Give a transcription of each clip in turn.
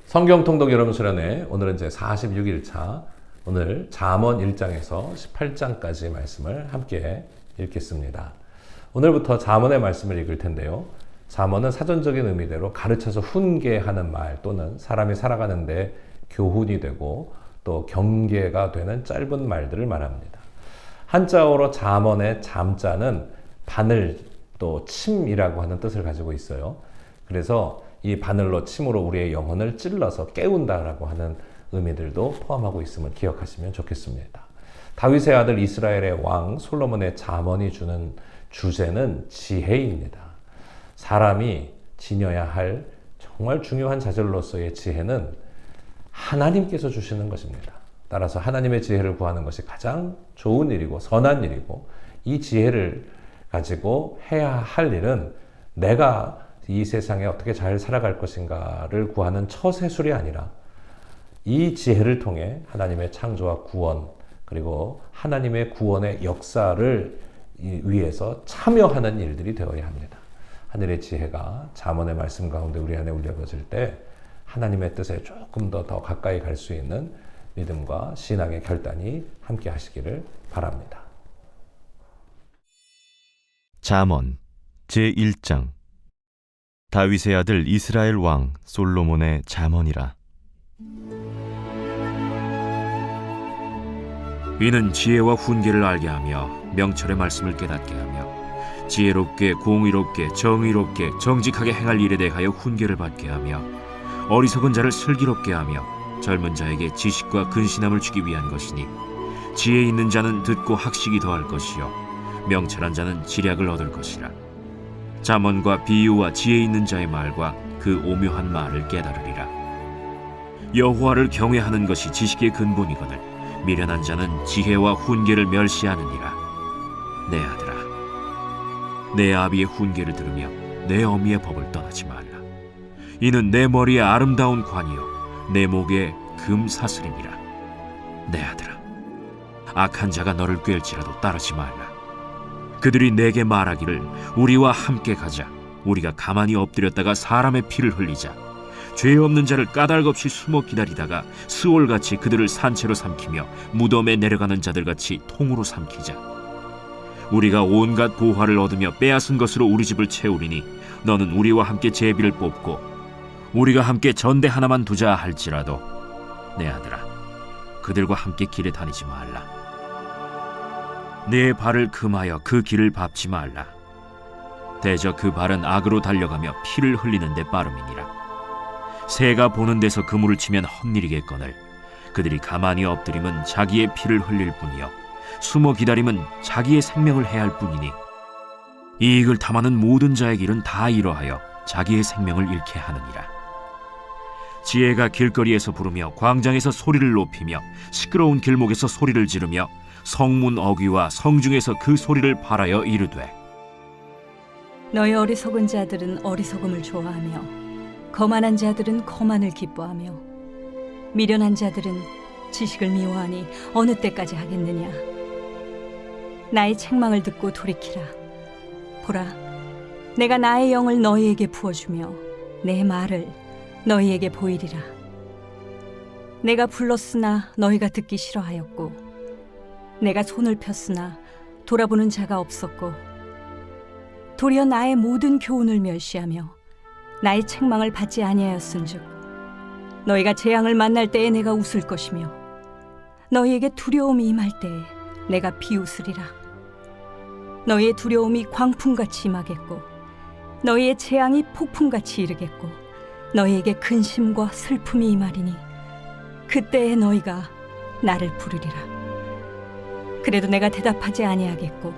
성경 통독 여러분 수련회 오늘은 이제 46일차 오늘 잠언 1장에서 18장까지 말씀을 함께 읽겠습니다. 오늘부터 잠언의 말씀을 읽을 텐데요. 잠언은 사전적인 의미대로 가르쳐서 훈계하는 말 또는 사람이 살아가는데 교훈이 되고 또 경계가 되는 짧은 말들을 말합니다. 한자어로 잠언의 잠자는 바늘 또 침이라고 하는 뜻을 가지고 있어요. 그래서 이 바늘로 침으로 우리의 영혼을 찔러서 깨운다라고 하는 의미들도 포함하고 있음을 기억하시면 좋겠습니다. 다윗의 아들 이스라엘의 왕 솔로몬의 잠언이 주는 주제는 지혜입니다. 사람이 지녀야 할 정말 중요한 자질로서의 지혜는 하나님께서 주시는 것입니다. 따라서 하나님의 지혜를 구하는 것이 가장 좋은 일이고 선한 일이고, 이 지혜를 가지고 해야 할 일은 내가 이 세상에 어떻게 잘 살아갈 것인가를 구하는 처세술이 아니라 이 지혜를 통해 하나님의 창조와 구원, 그리고 하나님의 구원의 역사를 위해서 참여하는 일들이 되어야 합니다. 하늘의 지혜가 잠언의 말씀 가운데 우리 안에 울려버질 때 하나님의 뜻에 조금 더 가까이 갈 수 있는 믿음과 신앙의 결단이 함께 하시기를 바랍니다. 잠언 제1장. 다윗의 아들 이스라엘 왕 솔로몬의 잠언이라. 이는 지혜와 훈계를 알게 하며 명철의 말씀을 깨닫게 하며 지혜롭게 공의롭게 정의롭게 정직하게 행할 일에 대하여 훈계를 받게 하며 어리석은 자를 슬기롭게 하며 젊은 자에게 지식과 근신함을 주기 위한 것이니, 지혜 있는 자는 듣고 학식이 더할 것이요 명철한 자는 지략을 얻을 것이라. 잠언과 비유와 지혜 있는 자의 말과 그 오묘한 말을 깨달으리라. 여호와를 경외하는 것이 지식의 근본이거늘 미련한 자는 지혜와 훈계를 멸시하느니라. 내 아들아, 내 아비의 훈계를 들으며 내 어미의 법을 떠나지 말라. 이는 내 머리에 아름다운 관이요 내 목에 금사슬임이라. 내 아들아, 악한 자가 너를 꿰을지라도 따르지 말라. 그들이 내게 말하기를 우리와 함께 가자. 우리가 가만히 엎드렸다가 사람의 피를 흘리자. 죄 없는 자를 까닭없이 숨어 기다리다가 스올같이 그들을 산채로 삼키며 무덤에 내려가는 자들같이 통으로 삼키자. 우리가 온갖 보화를 얻으며 빼앗은 것으로 우리 집을 채우리니 너는 우리와 함께 제비를 뽑고 우리가 함께 전대 하나만 두자 할지라도 내 아들아, 그들과 함께 길에 다니지 말라. 네 발을 금하여 그 길을 밟지 말라. 대저 그 발은 악으로 달려가며 피를 흘리는 데 빠름이니라. 새가 보는 데서 그물을 치면 헛일이겠거늘 그들이 가만히 엎드림은 자기의 피를 흘릴 뿐이요 숨어 기다림은 자기의 생명을 해할 뿐이니, 이익을 탐하는 모든 자의 길은 다 이러하여 자기의 생명을 잃게 하느니라. 지혜가 길거리에서 부르며 광장에서 소리를 높이며 시끄러운 길목에서 소리를 지르며 성문 어귀와 성중에서 그 소리를 발하여 이르되, 너희 어리석은 자들은 어리석음을 좋아하며 거만한 자들은 거만을 기뻐하며 미련한 자들은 지식을 미워하니 어느 때까지 하겠느냐. 나의 책망을 듣고 돌이키라. 보라, 내가 나의 영을 너희에게 부어주며 내 말을 너희에게 보이리라. 내가 불렀으나 너희가 듣기 싫어하였고 내가 손을 폈으나 돌아보는 자가 없었고, 도리어 나의 모든 교훈을 멸시하며 나의 책망을 받지 아니하였은즉 너희가 재앙을 만날 때에 내가 웃을 것이며 너희에게 두려움이 임할 때에 내가 비웃으리라. 너희의 두려움이 광풍같이 임하겠고 너희의 재앙이 폭풍같이 이르겠고 너희에게 근심과 슬픔이 임하리니 그때에 너희가 나를 부르리라. 그래도 내가 대답하지 아니하겠고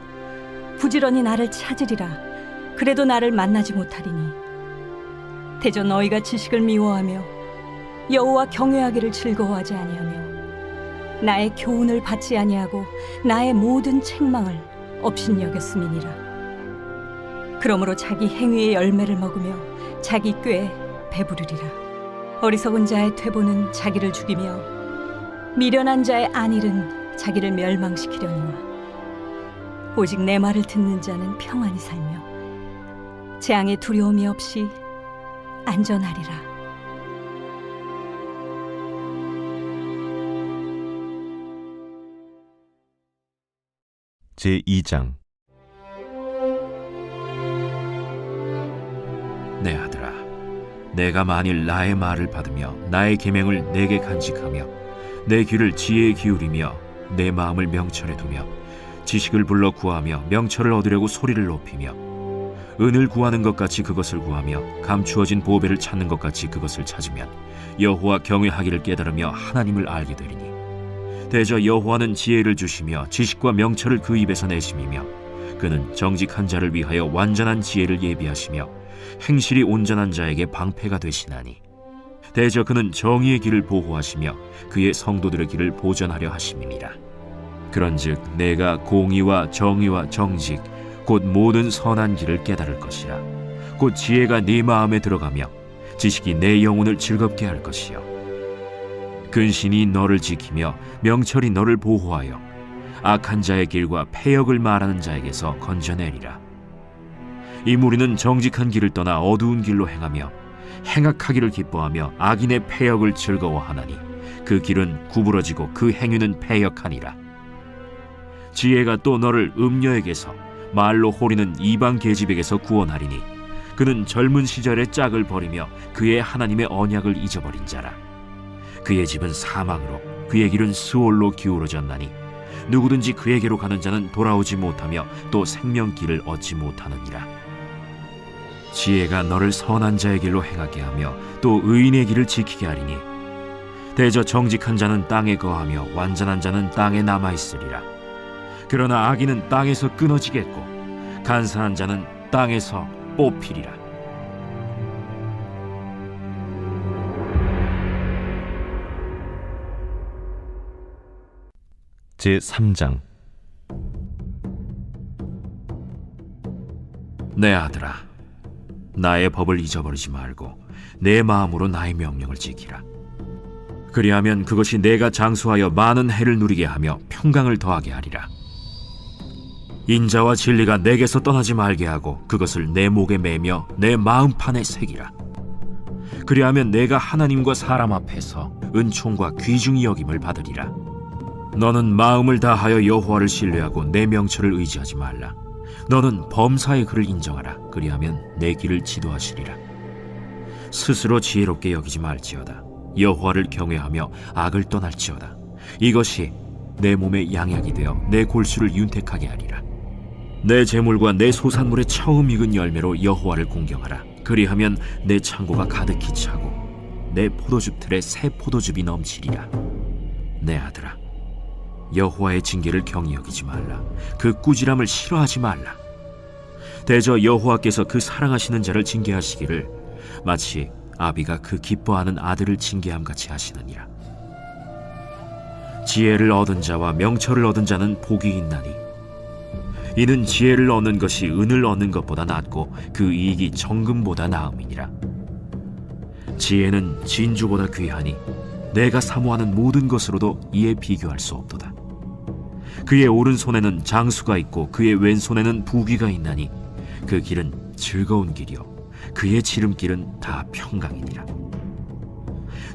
부지런히 나를 찾으리라. 그래도 나를 만나지 못하리니 대저 너희가 지식을 미워하며 여호와 경외하기를 즐거워하지 아니하며 나의 교훈을 받지 아니하고 나의 모든 책망을 업신여겼음이니라. 그러므로 자기 행위의 열매를 먹으며 자기 꾀에 배부르리라. 어리석은 자의 퇴보는 자기를 죽이며 미련한 자의 안일은 자기를 멸망시키려니와 오직 내 말을 듣는 자는 평안히 살며 재앙의 두려움이 없이 안전하리라. 제2장. 내 아들아, 내가 만일 나의 말을 받으며 나의 계명을 내게 간직하며 내 귀를 지혜에 기울이며 내 마음을 명철에 두며 지식을 불러 구하며 명철을 얻으려고 소리를 높이며 은을 구하는 것 같이 그것을 구하며 감추어진 보배를 찾는 것 같이 그것을 찾으면 여호와 경외하기를 깨달으며 하나님을 알게 되리니 대저 여호와는 지혜를 주시며 지식과 명철을 그 입에서 내심이며 그는 정직한 자를 위하여 완전한 지혜를 예비하시며 행실이 온전한 자에게 방패가 되시나니 대저 그는 정의의 길을 보호하시며 그의 성도들의 길을 보전하려 하심이니라. 그런즉 내가 공의와 정의와 정직 곧 모든 선한 길을 깨달을 것이라. 곧 지혜가 네 마음에 들어가며 지식이 내 영혼을 즐겁게 할 것이요 근신이 너를 지키며 명철이 너를 보호하여 악한 자의 길과 패역을 말하는 자에게서 건져내리라. 이 무리는 정직한 길을 떠나 어두운 길로 행하며 행악하기를 기뻐하며 악인의 패역을 즐거워하나니 그 길은 구부러지고 그 행위는 패역하니라. 지혜가 또 너를 음녀에게서 말로 호리는 이방 계집에게서 구원하리니 그는 젊은 시절의 짝을 버리며 그의 하나님의 언약을 잊어버린 자라. 그의 집은 사망으로 그의 길은 스올로 기울어졌나니 누구든지 그에게로 가는 자는 돌아오지 못하며 또 생명길을 얻지 못하느니라. 지혜가 너를 선한 자의 길로 행하게 하며 또 의인의 길을 지키게 하리니 대저 정직한 자는 땅에 거하며 완전한 자는 땅에 남아있으리라. 그러나 악인은 땅에서 끊어지겠고 간사한 자는 땅에서 뽑히리라. 제3장. 내 아들아, 나의 법을 잊어버리지 말고 내 마음으로 나의 명령을 지키라. 그리하면 그것이 내가 장수하여 많은 해를 누리게 하며 평강을 더하게 하리라. 인자와 진리가 내게서 떠나지 말게 하고 그것을 내 목에 매며 내 마음판에 새기라. 그리하면 내가 하나님과 사람 앞에서 은총과 귀중히 여김을 받으리라. 너는 마음을 다하여 여호와를 신뢰하고 내 명철을 의지하지 말라. 너는 범사의 그를 인정하라. 그리하면 내 길을 지도하시리라. 스스로 지혜롭게 여기지 말지어다. 여호와를 경외하며 악을 떠날지어다. 이것이 내 몸의 양약이 되어 내 골수를 윤택하게 하리라. 내 재물과 내 소산물의 처음 익은 열매로 여호와를 공경하라. 그리하면 내 창고가 가득히 차고 내 포도즙 틀에 새 포도즙이 넘치리라. 내 아들아, 여호와의 징계를 경히 여기지 말라. 그 꾸지람을 싫어하지 말라. 대저 여호와께서 그 사랑하시는 자를 징계하시기를 마치 아비가 그 기뻐하는 아들을 징계함 같이 하시느니라. 지혜를 얻은 자와 명철을 얻은 자는 복이 있나니 이는 지혜를 얻는 것이 은을 얻는 것보다 낫고 그 이익이 정금보다 나음이니라. 지혜는 진주보다 귀하니 내가 사모하는 모든 것으로도 이에 비교할 수 없도다. 그의 오른손에는 장수가 있고 그의 왼손에는 부귀가 있나니 그 길은 즐거운 길이요 그의 지름길은 다 평강이니라.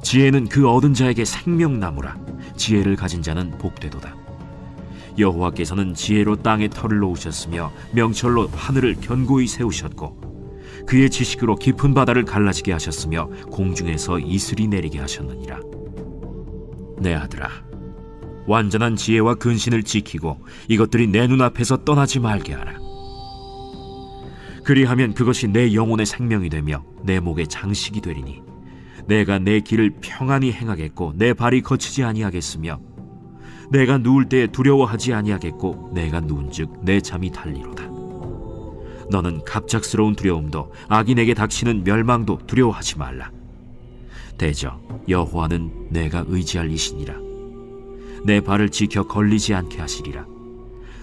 지혜는 그 얻은 자에게 생명나무라. 지혜를 가진 자는 복되도다. 여호와께서는 지혜로 땅에 털을 놓으셨으며 명철로 하늘을 견고히 세우셨고 그의 지식으로 깊은 바다를 갈라지게 하셨으며 공중에서 이슬이 내리게 하셨느니라. 내 아들아, 완전한 지혜와 근신을 지키고 이것들이 내 눈앞에서 떠나지 말게 하라. 그리하면 그것이 내 영혼의 생명이 되며 내 목의 장식이 되리니 내가 내 길을 평안히 행하겠고 내 발이 거치지 아니하겠으며 내가 누울 때에 두려워하지 아니하겠고 내가 누운즉 내 잠이 달리로다. 너는 갑작스러운 두려움도 악인에게 닥치는 멸망도 두려워하지 말라. 대저 여호와는 내가 의지할 이시니라. 내 발을 지켜 걸리지 않게 하시리라.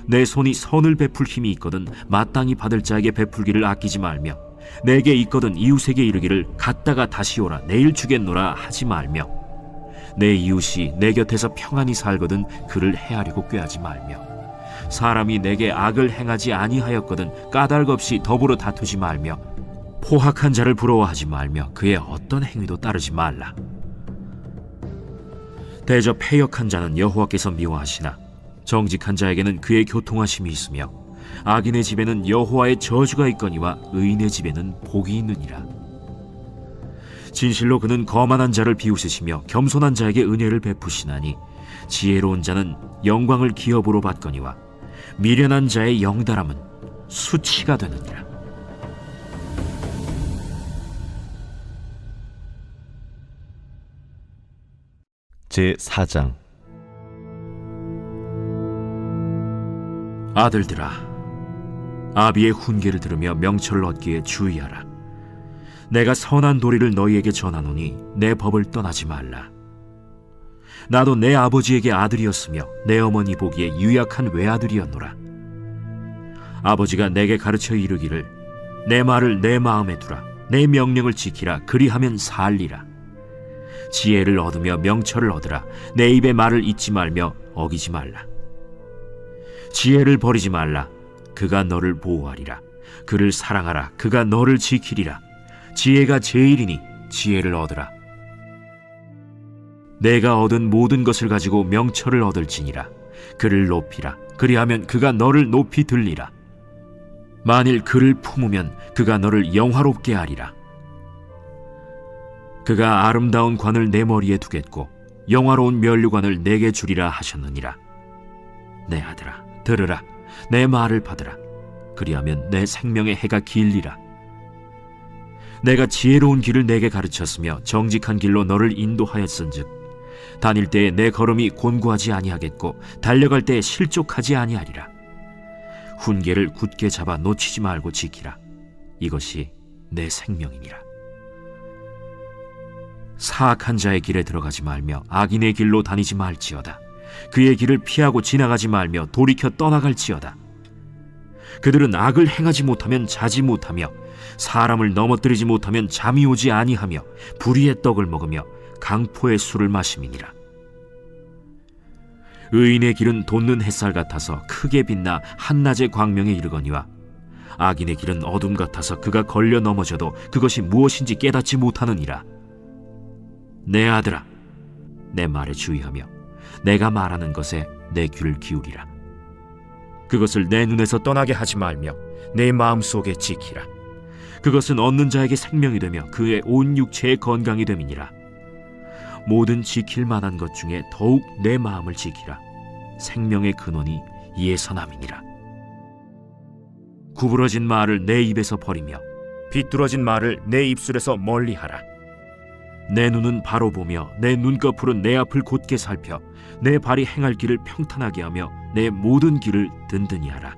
내 손이 선을 베풀 힘이 있거든 마땅히 받을 자에게 베풀기를 아끼지 말며 내게 있거든 이웃에게 이르기를 갔다가 다시 오라 내일 주겠노라 하지 말며 내 이웃이 내 곁에서 평안히 살거든 그를 해하려고 꾀하지 말며 사람이 내게 악을 행하지 아니하였거든 까닭 없이 더불어 다투지 말며 포학한 자를 부러워하지 말며 그의 어떤 행위도 따르지 말라. 대저 패역한 자는 여호와께서 미워하시나 정직한 자에게는 그의 교통하심이 있으며 악인의 집에는 여호와의 저주가 있거니와 의인의 집에는 복이 있느니라. 진실로 그는 거만한 자를 비웃으시며 겸손한 자에게 은혜를 베푸시나니 지혜로운 자는 영광을 기업으로 받거니와 미련한 자의 영달함은 수치가 되느니라. 제4장. 아들들아, 아비의 훈계를 들으며 명철을 얻기에 주의하라. 내가 선한 도리를 너희에게 전하노니 내 법을 떠나지 말라. 나도 내 아버지에게 아들이었으며 내 어머니 보기에 유약한 외아들이었노라. 아버지가 내게 가르쳐 이르기를 내 말을 내 마음에 두라. 내 명령을 지키라. 그리하면 살리라. 지혜를 얻으며 명철을 얻으라. 내 입의 말을 잊지 말며 어기지 말라. 지혜를 버리지 말라. 그가 너를 보호하리라. 그를 사랑하라. 그가 너를 지키리라. 지혜가 제일이니 지혜를 얻으라. 내가 얻은 모든 것을 가지고 명철을 얻을지니라. 그를 높이라. 그리하면 그가 너를 높이 들리라. 만일 그를 품으면 그가 너를 영화롭게 하리라. 그가 아름다운 관을 내 머리에 두겠고 영화로운 면류관을 내게 주리라 하셨느니라. 내 아들아, 들으라. 내 말을 받으라. 그리하면 내 생명의 해가 길리라. 내가 지혜로운 길을 내게 가르쳤으며 정직한 길로 너를 인도하였은즉 다닐 때에 내 걸음이 곤고하지 아니하겠고 달려갈 때에 실족하지 아니하리라. 훈계를 굳게 잡아 놓치지 말고 지키라. 이것이 내 생명이니라. 사악한 자의 길에 들어가지 말며 악인의 길로 다니지 말지어다. 그의 길을 피하고 지나가지 말며 돌이켜 떠나갈지어다. 그들은 악을 행하지 못하면 자지 못하며 사람을 넘어뜨리지 못하면 잠이 오지 아니하며 불의의 떡을 먹으며 강포의 술을 마심이니라. 의인의 길은 돋는 햇살 같아서 크게 빛나 한낮의 광명에 이르거니와 악인의 길은 어둠 같아서 그가 걸려 넘어져도 그것이 무엇인지 깨닫지 못하느니라. 내 아들아, 내 말에 주의하며 내가 말하는 것에 내 귀를 기울이라. 그것을 내 눈에서 떠나게 하지 말며 내 마음속에 지키라. 그것은 얻는 자에게 생명이 되며 그의 온 육체의 건강이 됨이니라. 모든 지킬 만한 것 중에 더욱 내 마음을 지키라. 생명의 근원이 이에서 남이니라. 구부러진 말을 내 입에서 버리며 비뚤어진 말을 내 입술에서 멀리하라. 내 눈은 바로 보며 내 눈꺼풀은 내 앞을 곧게 살펴 내 발이 행할 길을 평탄하게 하며 내 모든 길을 든든히 하라.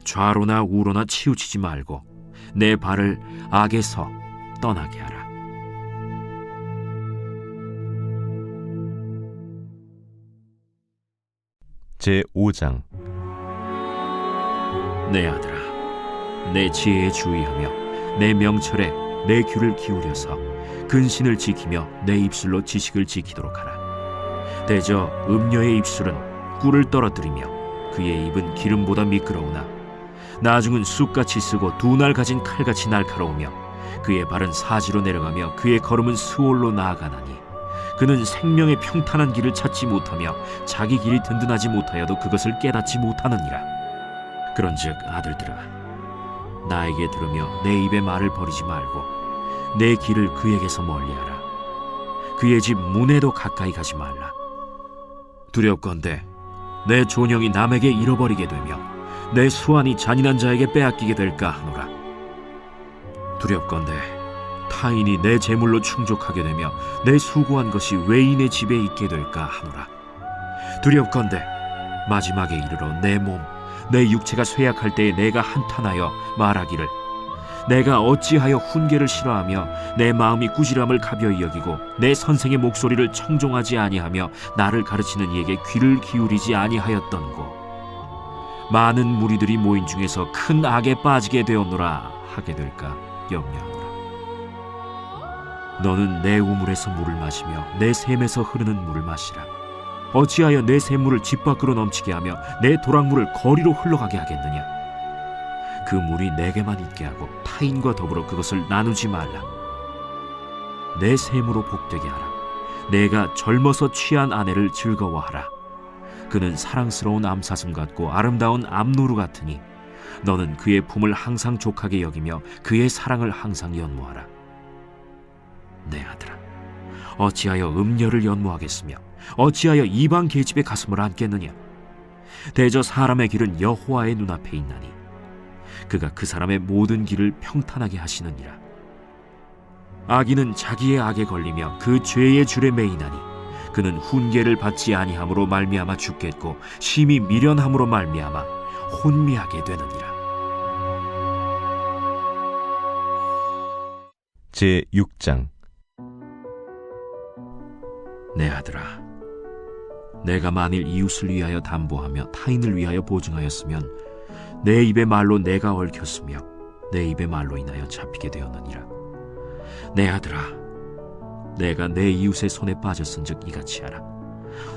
좌로나 우로나 치우치지 말고 내 발을 악에서 떠나게 하라. 제5장. 내 아들아, 내 지혜에 주의하며 내 명철에 내 귀를 기울여서 근신을 지키며 내 입술로 지식을 지키도록 하라. 대저 음녀의 입술은 꿀을 떨어뜨리며 그의 입은 기름보다 미끄러우나 나중은 쑥같이 쓰고 두 날 가진 칼같이 날카로우며 그의 발은 사지로 내려가며 그의 걸음은 스올로 나아가나니 그는 생명의 평탄한 길을 찾지 못하며 자기 길이 든든하지 못하여도 그것을 깨닫지 못하느니라. 그런즉 아들들아, 나에게 들으며 내 입의 말을 버리지 말고 내 길을 그에게서 멀리하라. 그의 집 문에도 가까이 가지 말라. 두렵건대 내 존영이 남에게 잃어버리게 되며 내 수완이 잔인한 자에게 빼앗기게 될까 하노라. 두렵건대 타인이 내 재물로 충족하게 되며 내 수고한 것이 외인의 집에 있게 될까 하노라. 두렵건대 마지막에 이르러 내 몸, 내 육체가 쇠약할 때에 내가 한탄하여 말하기를 내가 어찌하여 훈계를 싫어하며 내 마음이 꾸지람을 가벼이 여기고 내 선생의 목소리를 청종하지 아니하며 나를 가르치는 이에게 귀를 기울이지 아니하였던고. 많은 무리들이 모인 중에서 큰 악에 빠지게 되었노라 하게 될까 염려하노라. 너는 내 우물에서 물을 마시며 내 샘에서 흐르는 물을 마시라. 어찌하여 내 샘물을 집 밖으로 넘치게 하며 내 도랑물을 거리로 흘러가게 하겠느냐. 그 물이 내게만 있게 하고 타인과 더불어 그것을 나누지 말라. 내 샘으로 복되게 하라. 내가 젊어서 취한 아내를 즐거워하라. 그는 사랑스러운 암사슴 같고 아름다운 암노루 같으니 너는 그의 품을 항상 족하게 여기며 그의 사랑을 항상 연모하라. 내 아들아, 어찌하여 음녀를 연모하겠으며 어찌하여 이방 계집의 가슴을 안겠느냐. 대저 사람의 길은 여호와의 눈앞에 있나니 그가 그 사람의 모든 길을 평탄하게 하시느니라. 악인은 자기의 악에 걸리며 그 죄의 줄에 매이나니 그는 훈계를 받지 아니함으로 말미암아 죽겠고 심히 미련함으로 말미암아 혼미하게 되느니라. 제6장. 내 아들아, 내가 만일 이웃을 위하여 담보하며 타인을 위하여 보증하였으면 내 입의 말로 내가 얽혔으며 내 입의 말로 인하여 잡히게 되었느니라. 내 아들아, 내가 내 이웃의 손에 빠졌은즉 이같이 하라.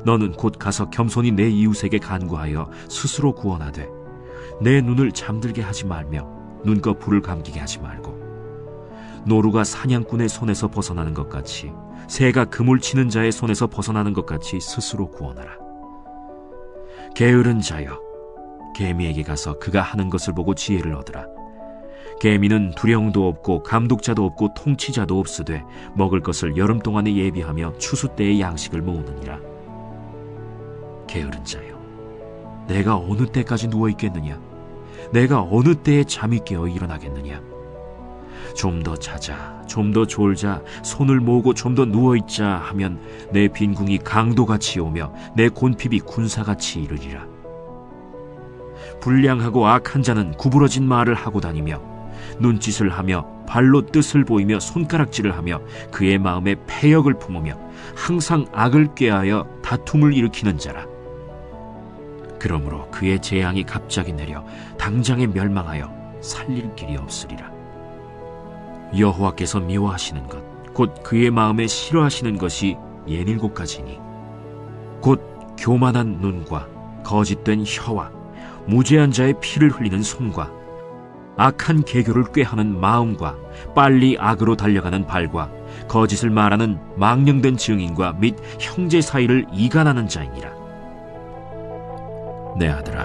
너는 곧 가서 겸손히 내 이웃에게 간구하여 스스로 구원하되 내 눈을 잠들게 하지 말며 눈꺼풀을 감기게 하지 말고 노루가 사냥꾼의 손에서 벗어나는 것 같이 새가 그물 치는 자의 손에서 벗어나는 것 같이 스스로 구원하라. 게으른 자여, 개미에게 가서 그가 하는 것을 보고 지혜를 얻으라. 개미는 두령도 없고 감독자도 없고 통치자도 없으되 먹을 것을 여름 동안에 예비하며 추수 때의 양식을 모으느니라. 게으른 자여, 내가 어느 때까지 누워 있겠느냐? 내가 어느 때에 잠이 깨어 일어나겠느냐? 좀 더 자자, 좀 더 졸자, 손을 모으고 좀 더 누워있자 하면 내 빈궁이 강도같이 오며 내 곤핍이 군사같이 이르리라. 불량하고 악한 자는 구부러진 말을 하고 다니며 눈짓을 하며 발로 뜻을 보이며 손가락질을 하며 그의 마음에 패역을 품으며 항상 악을 꾀하여 다툼을 일으키는 자라. 그러므로 그의 재앙이 갑자기 내려 당장에 멸망하여 살릴 길이 없으리라. 여호와께서 미워하시는 것, 곧 그의 마음에 싫어하시는 것이 67가지니 곧 교만한 눈과 거짓된 혀와 무죄한 자의 피를 흘리는 손과 악한 계교를 꾀하는 마음과 빨리 악으로 달려가는 발과 거짓을 말하는 망령된 증인과 및 형제 사이를 이간하는 자이니라. 내 아들아,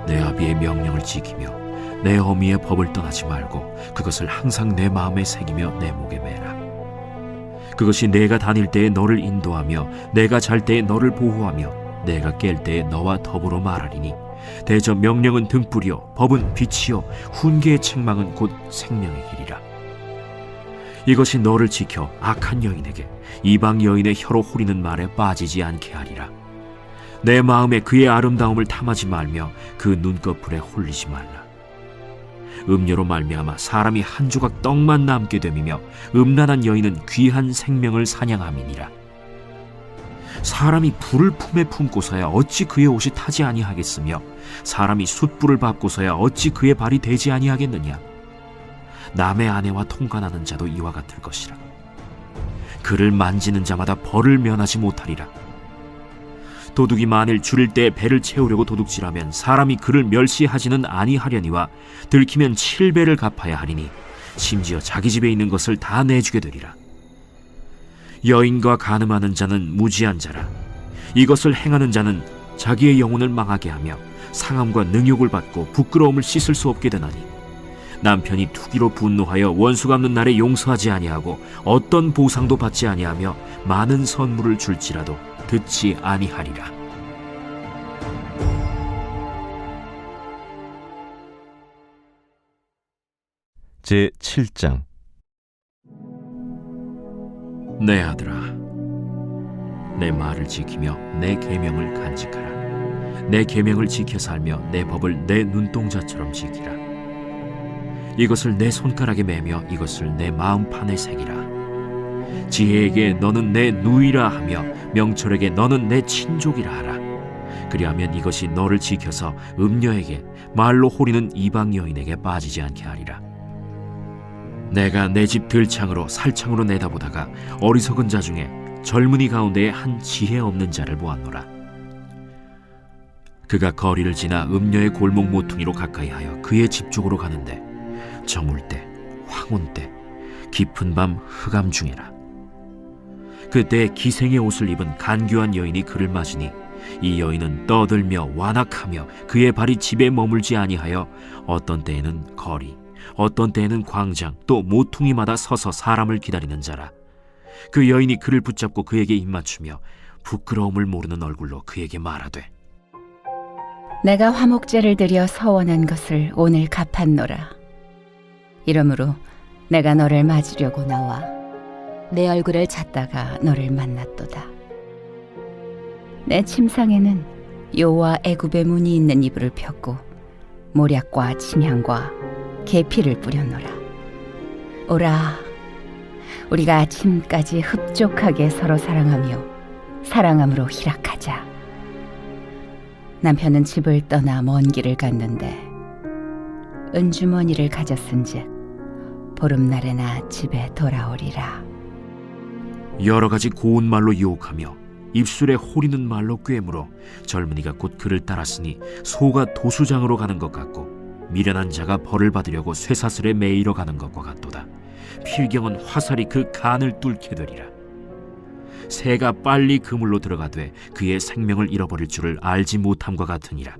내 아비의 명령을 지키며 내 어미의 법을 떠나지 말고 그것을 항상 내 마음에 새기며 내 목에 매라. 그것이 내가 다닐 때에 너를 인도하며 내가 잘 때에 너를 보호하며 내가 깰 때에 너와 더불어 말하리니 대저 명령은 등불이요 법은 빛이요 훈계의 책망은 곧 생명의 길이라. 이것이 너를 지켜 악한 여인에게 이방 여인의 혀로 호리는 말에 빠지지 않게 하리라. 내 마음에 그의 아름다움을 탐하지 말며 그 눈꺼풀에 홀리지 말라. 음료로 말미암아 사람이 한 조각 떡만 남게 됨이며 음란한 여인은 귀한 생명을 사냥함이니라. 사람이 불을 품에 품고서야 어찌 그의 옷이 타지 아니하겠으며 사람이 숯불을 밟고서야 어찌 그의 발이 되지 아니하겠느냐. 남의 아내와 통관하는 자도 이와 같을 것이라. 그를 만지는 자마다 벌을 면하지 못하리라. 도둑이 만일 줄일 때 배를 채우려고 도둑질하면 사람이 그를 멸시하지는 아니하려니와 들키면 7배를 갚아야 하리니 심지어 자기 집에 있는 것을 다 내주게 되리라. 여인과 간음하는 자는 무지한 자라. 이것을 행하는 자는 자기의 영혼을 망하게 하며 상함과 능욕을 받고 부끄러움을 씻을 수 없게 되나니 남편이 투기로 분노하여 원수 갚는 날에 용서하지 아니하고 어떤 보상도 받지 아니하며 많은 선물을 줄지라도 듣지 아니하리라. 제7장. 내 아들아, 내 말을 지키며 내 계명을 간직하라. 내 계명을 지켜 살며 내 법을 내 눈동자처럼 지키라. 이것을 내 손가락에 매며 이것을 내 마음판에 새기라. 지혜에게 너는 내 누이라 하며 명철에게 너는 내 친족이라 하라. 그리하면 이것이 너를 지켜서 음녀에게 말로 호리는 이방 여인에게 빠지지 않게 하리라. 내가 내 집 들창으로 살창으로 내다보다가 어리석은 자 중에 젊은이 가운데에 한 지혜 없는 자를 보았노라. 그가 거리를 지나 음녀의 골목 모퉁이로 가까이하여 그의 집 쪽으로 가는데 저물 때, 황혼 때, 깊은 밤 흑암 중에라. 그때 기생의 옷을 입은 간교한 여인이 그를 맞으니 이 여인은 떠들며 완악하며 그의 발이 집에 머물지 아니하여 어떤 때에는 거리, 어떤 때에는 광장, 또 모퉁이마다 서서 사람을 기다리는 자라. 그 여인이 그를 붙잡고 그에게 입맞추며 부끄러움을 모르는 얼굴로 그에게 말하되, 내가 화목제를 드려 서원한 것을 오늘 갚았노라. 이러므로 내가 너를 맞으려고 나와 내 얼굴을 찾다가 너를 만났도다. 내 침상에는 요와 애굽의 문이 있는 이불을 폈고 모략과 침향과 계피를 뿌렸노라. 오라, 우리가 아침까지 흡족하게 서로 사랑하며 사랑함으로 희락하자. 남편은 집을 떠나 먼 길을 갔는데 은주머니를 가졌은즉 보름날에나 집에 돌아오리라. 여러 가지 고운 말로 유혹하며 입술에 호리는 말로 꿰물어 젊은이가 곧 그를 따랐으니 소가 도수장으로 가는 것 같고 미련한 자가 벌을 받으려고 쇠사슬에 매이러 가는 것과 같도다. 필경은 화살이 그 간을 뚫게 되리라. 새가 빨리 그물로 들어가되 그의 생명을 잃어버릴 줄을 알지 못함과 같으니라.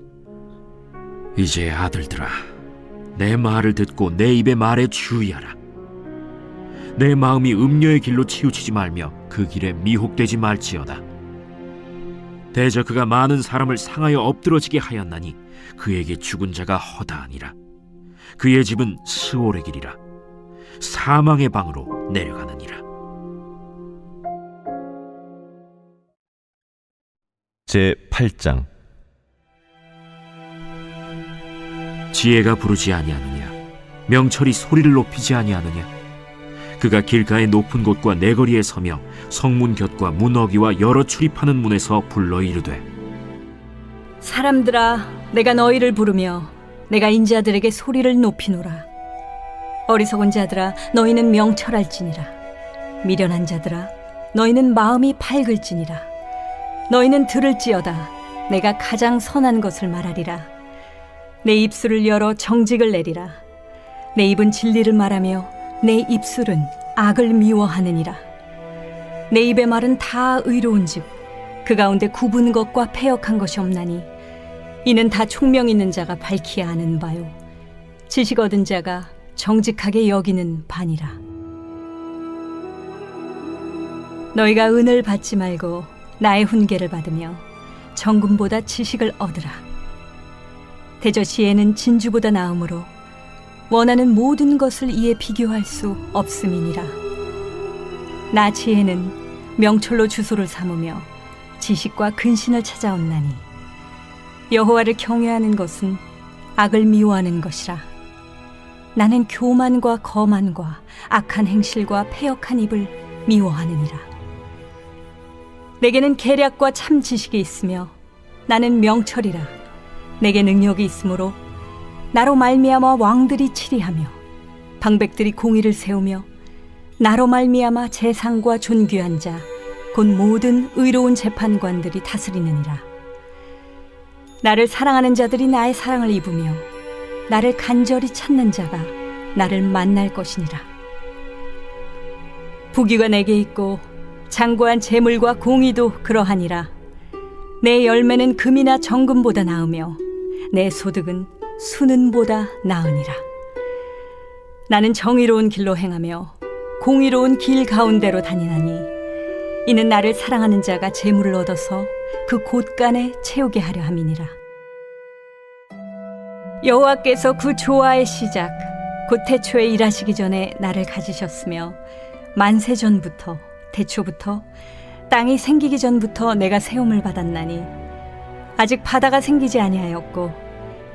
이제 아들들아, 내 말을 듣고 내 입의 말에 주의하라. 내 마음이 음녀의 길로 치우치지 말며 그 길에 미혹되지 말지어다. 대저 그가 많은 사람을 상하여 엎드러지게 하였나니 그에게 죽은 자가 허다하니라. 그의 집은 스올의 길이라. 사망의 방으로 내려가느니라. 제8장. 지혜가 부르지 아니하느냐? 명철이 소리를 높이지 아니하느냐? 그가 길가의 높은 곳과 내거리에 서며 성문 곁과 문어기와 여러 출입하는 문에서 불러 이르되, 사람들아, 내가 너희를 부르며 내가 인자들에게 소리를 높이노라. 어리석은 자들아, 너희는 명철할지니라. 미련한 자들아, 너희는 마음이 밝을지니라. 너희는 들을지어다. 내가 가장 선한 것을 말하리라. 내 입술을 열어 정직을 내리라. 내 입은 진리를 말하며 내 입술은 악을 미워하느니라. 내 입의 말은 다 의로운즉 그 가운데 굽은 것과 패역한 것이 없나니 이는 다 총명 있는 자가 밝히 아는 바요 지식 얻은 자가 정직하게 여기는 바니라. 너희가 은을 받지 말고 나의 훈계를 받으며 정금보다 지식을 얻으라. 대저 지혜는 진주보다 나음으로 원하는 모든 것을 이에 비교할 수 없음이니라. 나 지혜는 명철로 주소를 삼으며 지식과 근신을 찾아온나니 여호와를 경외하는 것은 악을 미워하는 것이라. 나는 교만과 거만과 악한 행실과 패역한 입을 미워하느니라. 내게는 계략과 참 지식이 있으며 나는 명철이라. 내게 능력이 있으므로 나로 말미암아 왕들이 치리하며 방백들이 공의를 세우며 나로 말미암아 재상과 존귀한 자 곧 모든 의로운 재판관들이 다스리느니라. 나를 사랑하는 자들이 나의 사랑을 입으며 나를 간절히 찾는 자가 나를 만날 것이니라. 부귀가 내게 있고 장구한 재물과 공의도 그러하니라. 내 열매는 금이나 정금보다 나으며 내 소득은 수는보다 나으니라. 나는 정의로운 길로 행하며 공의로운 길 가운데로 다니나니 이는 나를 사랑하는 자가 재물을 얻어서 그 곳간에 채우게 하려 함이니라. 여호와께서 그 조화의 시작 곧 태초에 일하시기 전에 나를 가지셨으며 만세 전부터 태초부터 땅이 생기기 전부터 내가 세움을 받았나니 아직 바다가 생기지 아니하였고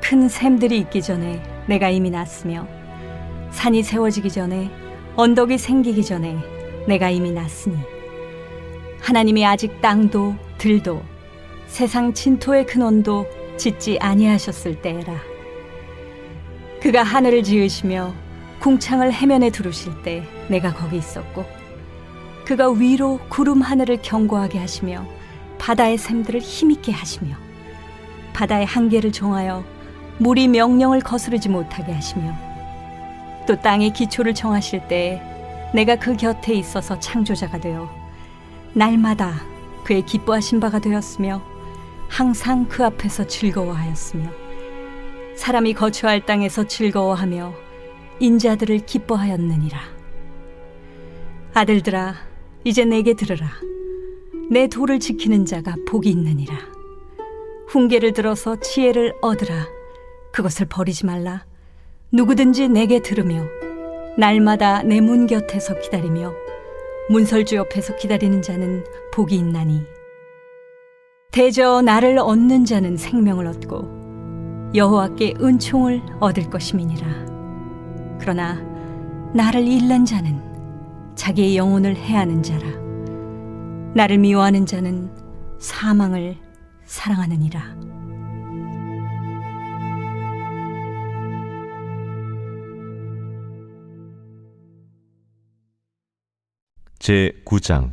큰 샘들이 있기 전에 내가 이미 났으며 산이 세워지기 전에 언덕이 생기기 전에 내가 이미 났으니 하나님이 아직 땅도 들도 세상 진토의 근원도 짓지 아니하셨을 때라. 그가 하늘을 지으시며 궁창을 해면에 두르실 때 내가 거기 있었고 그가 위로 구름 하늘을 견고하게 하시며 바다의 샘들을 힘있게 하시며 바다의 한계를 정하여 물이 명령을 거스르지 못하게 하시며 또 땅의 기초를 정하실 때에 내가 그 곁에 있어서 창조자가 되어 날마다 그의 기뻐하신 바가 되었으며 항상 그 앞에서 즐거워하였으며 사람이 거처할 땅에서 즐거워하며 인자들을 기뻐하였느니라. 아들들아, 이제 내게 들으라. 내 도를 지키는 자가 복이 있느니라. 훈계를 들어서 지혜를 얻으라. 그것을 버리지 말라. 누구든지 내게 들으며 날마다 내 문 곁에서 기다리며 문설주 옆에서 기다리는 자는 복이 있나니 대저 나를 얻는 자는 생명을 얻고 여호와께 은총을 얻을 것임이니라. 그러나 나를 잃는 자는 자기의 영혼을 해하는 자라. 나를 미워하는 자는 사망을 사랑하느니라. 제9장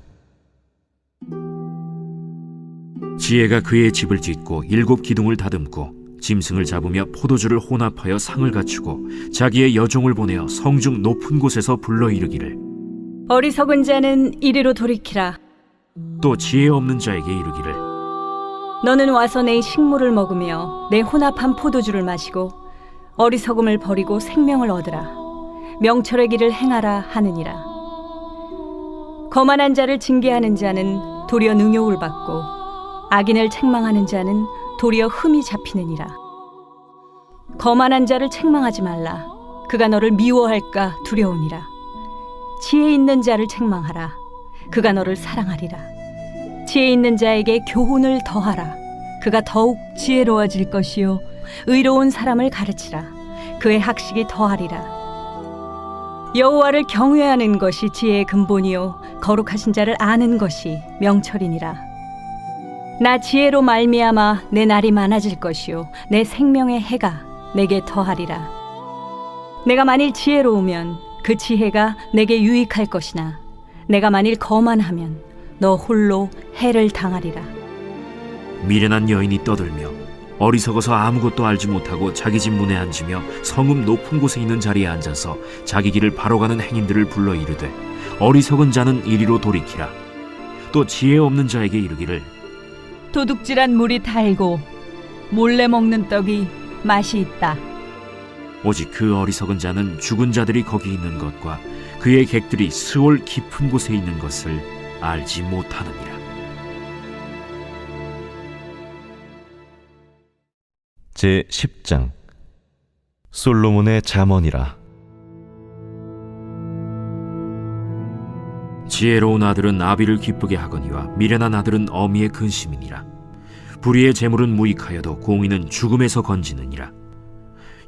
지혜가 그의 집을 짓고 7 기둥을 다듬고 짐승을 잡으며 포도주를 혼합하여 상을 갖추고 자기의 여종을 보내어 성중 높은 곳에서 불러 이르기를 어리석은 자는 이리로 돌이키라. 또 지혜 없는 자에게 이르기를 너는 와서 내 식물을 먹으며 내 혼합한 포도주를 마시고 어리석음을 버리고 생명을 얻으라. 명철의 길을 행하라 하느니라. 거만한 자를 징계하는 자는 도리어 능욕을 받고 악인을 책망하는 자는 도리어 흠이 잡히느니라. 거만한 자를 책망하지 말라. 그가 너를 미워할까 두려우니라. 지혜 있는 자를 책망하라. 그가 너를 사랑하리라. 지혜 있는 자에게 교훈을 더하라. 그가 더욱 지혜로워질 것이요 의로운 사람을 가르치라. 그의 학식이 더하리라. 여호와를 경외하는 것이 지혜의 근본이요 거룩하신 자를 아는 것이 명철이니라. 나 지혜로 말미암아 내 날이 많아질 것이요 내 생명의 해가 내게 더하리라. 내가 만일 지혜로우면 그 지혜가 내게 유익할 것이나 내가 만일 거만하면 너 홀로 해를 당하리라. 미련한 여인이 떠들며 어리석어서 아무것도 알지 못하고 자기 집 문에 앉으며 성읍 높은 곳에 있는 자리에 앉아서 자기 길을 바로 가는 행인들을 불러 이르되 어리석은 자는 이리로 돌이키라. 또 지혜 없는 자에게 이르기를 도둑질한 물이 달고 몰래 먹는 떡이 맛이 있다. 오직 그 어리석은 자는 죽은 자들이 거기 있는 것과 그의 객들이 스올 깊은 곳에 있는 것을 알지 못하느니라. 제10장 솔로몬의 잠언이라. 지혜로운 아들은 아비를 기쁘게 하거니와 미련한 아들은 어미의 근심이니라. 불의의 재물은 무익하여도 공의는 죽음에서 건지느니라.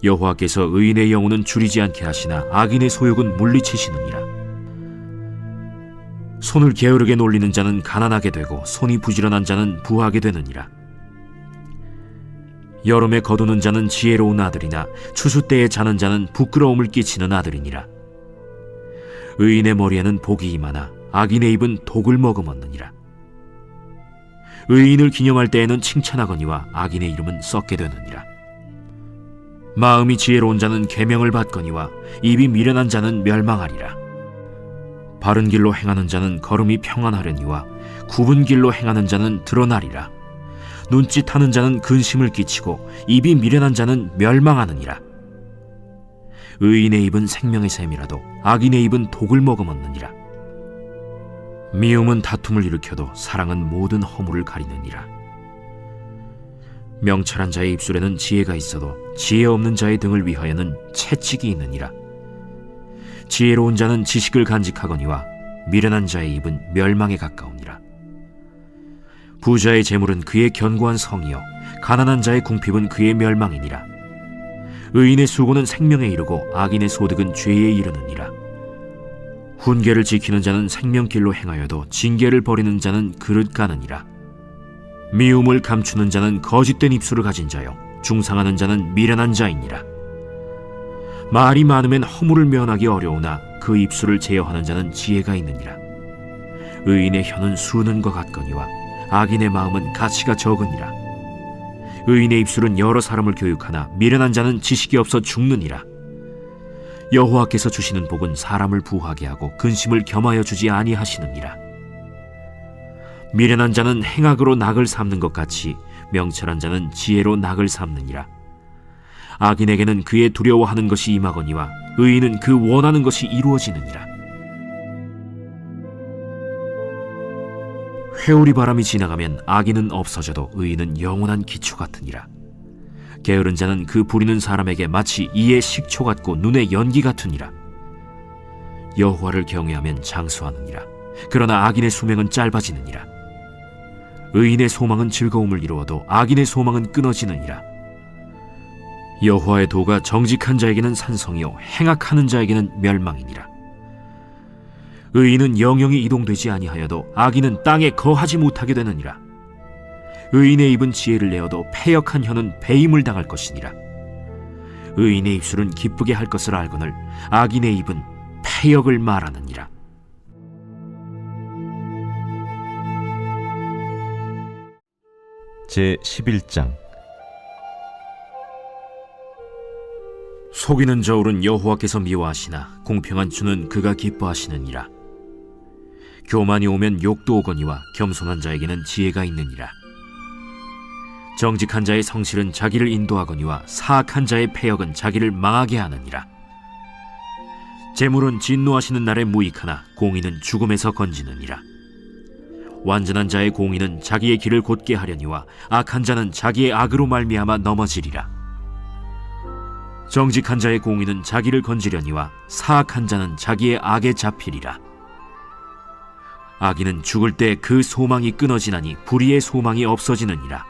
여호와께서 의인의 영혼은 줄이지 않게 하시나 악인의 소욕은 물리치시느니라. 손을 게으르게 놀리는 자는 가난하게 되고 손이 부지런한 자는 부하게 되느니라. 여름에 거두는 자는 지혜로운 아들이나 추수 때에 자는 자는 부끄러움을 끼치는 아들이니라. 의인의 머리에는 복이 임하나 악인의 입은 독을 머금었느니라. 의인을 기념할 때에는 칭찬하거니와 악인의 이름은 썩게 되느니라. 마음이 지혜로운 자는 계명을 받거니와 입이 미련한 자는 멸망하리라. 바른 길로 행하는 자는 걸음이 평안하려니와 굽은 길로 행하는 자는 드러나리라. 눈짓하는 자는 근심을 끼치고 입이 미련한 자는 멸망하느니라. 의인의 입은 생명의 샘이라도 악인의 입은 독을 머금었느니라. 미움은 다툼을 일으켜도 사랑은 모든 허물을 가리느니라. 명철한 자의 입술에는 지혜가 있어도 지혜 없는 자의 등을 위하여는 채찍이 있느니라. 지혜로운 자는 지식을 간직하거니와 미련한 자의 입은 멸망에 가까우니라. 부자의 재물은 그의 견고한 성이요 가난한 자의 궁핍은 그의 멸망이니라. 의인의 수고는 생명에 이르고 악인의 소득은 죄에 이르느니라. 훈계를 지키는 자는 생명길로 행하여도 징계를 버리는 자는 그릇 가느니라. 미움을 감추는 자는 거짓된 입술을 가진 자요 중상하는 자는 미련한 자이니라. 말이 많으면 허물을 면하기 어려우나 그 입술을 제어하는 자는 지혜가 있느니라. 의인의 혀는 수는 것 같거니와 악인의 마음은 가치가 적으니라. 의인의 입술은 여러 사람을 교육하나 미련한 자는 지식이 없어 죽느니라. 여호와께서 주시는 복은 사람을 부하게 하고 근심을 겸하여 주지 아니하시느니라. 미련한 자는 행악으로 낙을 삼는 것 같이 명철한 자는 지혜로 낙을 삼느니라. 악인에게는 그의 두려워하는 것이 임하거니와 의인은 그 원하는 것이 이루어지느니라. 회오리 바람이 지나가면 악인은 없어져도 의인은 영원한 기초 같으니라. 게으른 자는 그 부리는 사람에게 마치 이의 식초 같고 눈의 연기 같으니라. 여호와를 경외하면 장수하느니라. 그러나 악인의 수명은 짧아지느니라. 의인의 소망은 즐거움을 이루어도 악인의 소망은 끊어지느니라. 여호와의 도가 정직한 자에게는 산성이요 행악하는 자에게는 멸망이니라. 의인은 영영이 이동되지 아니하여도 악인은 땅에 거하지 못하게 되느니라. 의인의 입은 지혜를 내어도 패역한 혀는 배임을 당할 것이니라. 의인의 입술은 기쁘게 할 것을 알거늘 악인의 입은 패역을 말하느니라. 제 11장. 속이는 저울은 여호와께서 미워하시나 공평한 주는 그가 기뻐하시느니라. 교만이 오면 욕도 오거니와 겸손한 자에게는 지혜가 있느니라. 정직한 자의 성실은 자기를 인도하거니와 사악한 자의 패역은 자기를 망하게 하느니라. 재물은 진노하시는 날에 무익하나 공의는 죽음에서 건지느니라. 완전한 자의 공의는 자기의 길을 곧게 하려니와 악한 자는 자기의 악으로 말미암아 넘어지리라. 정직한 자의 공의는 자기를 건지려니와 사악한 자는 자기의 악에 잡히리라. 악인은 죽을 때 그 소망이 끊어지나니 불의의 소망이 없어지느니라.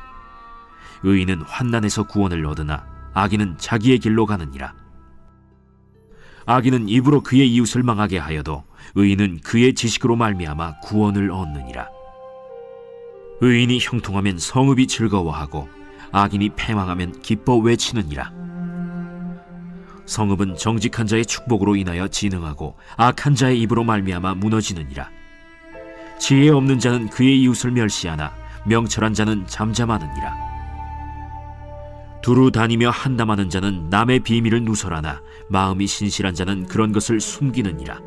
의인은 환난에서 구원을 얻으나 악인은 자기의 길로 가느니라. 악인은 입으로 그의 이웃을 망하게 하여도 의인은 그의 지식으로 말미암아 구원을 얻느니라. 의인이 형통하면 성읍이 즐거워하고 악인이 패망하면 기뻐 외치느니라. 성읍은 정직한 자의 축복으로 인하여 진흥하고 악한 자의 입으로 말미암아 무너지느니라. 지혜 없는 자는 그의 이웃을 멸시하나 명철한 자는 잠잠하느니라. 두루 다니며 한담하는 자는 남의 비밀을 누설하나 마음이 신실한 자는 그런 것을 숨기느니라.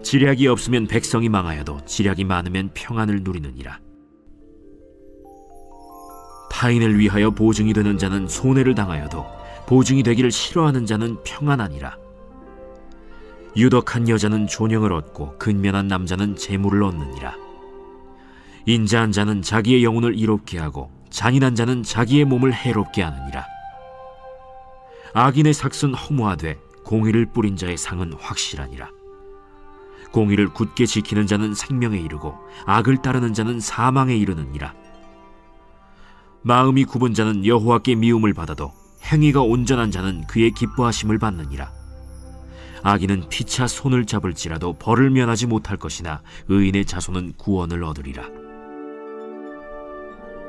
지략이 없으면 백성이 망하여도 지략이 많으면 평안을 누리느니라. 타인을 위하여 보증이 되는 자는 손해를 당하여도 보증이 되기를 싫어하는 자는 평안하니라. 유덕한 여자는 존영을 얻고 근면한 남자는 재물을 얻느니라. 인자한 자는 자기의 영혼을 이롭게 하고 잔인한 자는 자기의 몸을 해롭게 하느니라. 악인의 삭은 허무하되 공의를 뿌린 자의 상은 확실하니라. 공의를 굳게 지키는 자는 생명에 이르고 악을 따르는 자는 사망에 이르느니라. 마음이 굽은 자는 여호와께 미움을 받아도 행위가 온전한 자는 그의 기뻐하심을 받느니라. 악인은 피차 손을 잡을지라도 벌을 면하지 못할 것이나 의인의 자손은 구원을 얻으리라.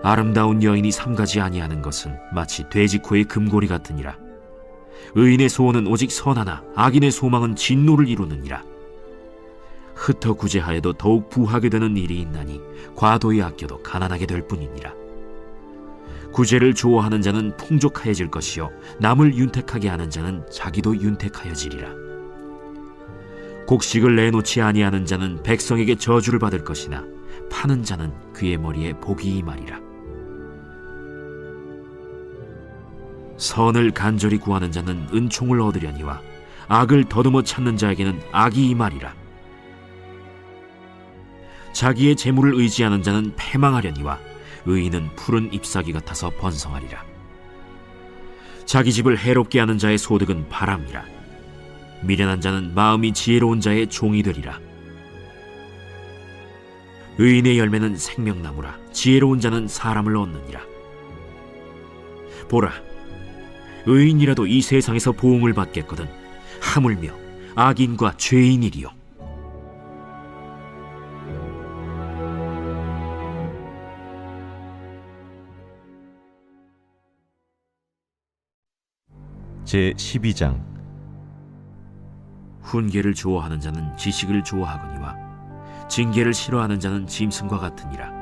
아름다운 여인이 삼가지 아니하는 것은 마치 돼지코의 금고리 같으니라. 의인의 소원은 오직 선하나 악인의 소망은 진노를 이루느니라. 흩어 구제하여도 더욱 부하게 되는 일이 있나니 과도히 아껴도 가난하게 될 뿐이니라. 구제를 좋아하는 자는 풍족하여질 것이요 남을 윤택하게 하는 자는 자기도 윤택하여지리라. 곡식을 내놓지 아니하는 자는 백성에게 저주를 받을 것이나 파는 자는 그의 머리에 복이 임하리라. 선을 간절히 구하는 자는 은총을 얻으려니와 악을 더듬어 찾는 자에게는 악이 임하리라. 자기의 재물을 의지하는 자는 패망하려니와 의인은 푸른 잎사귀 같아서 번성하리라. 자기 집을 해롭게 하는 자의 소득은 바람이라. 미련한 자는 마음이 지혜로운 자의 종이 되리라. 의인의 열매는 생명나무라. 지혜로운 자는 사람을 얻느니라. 보라, 의인이라도 이 세상에서 보응을 받겠거든 하물며 악인과 죄인이리요. 제 12장. 훈계를 좋아하는 자는 지식을 좋아하거니와 징계를 싫어하는 자는 짐승과 같으니라.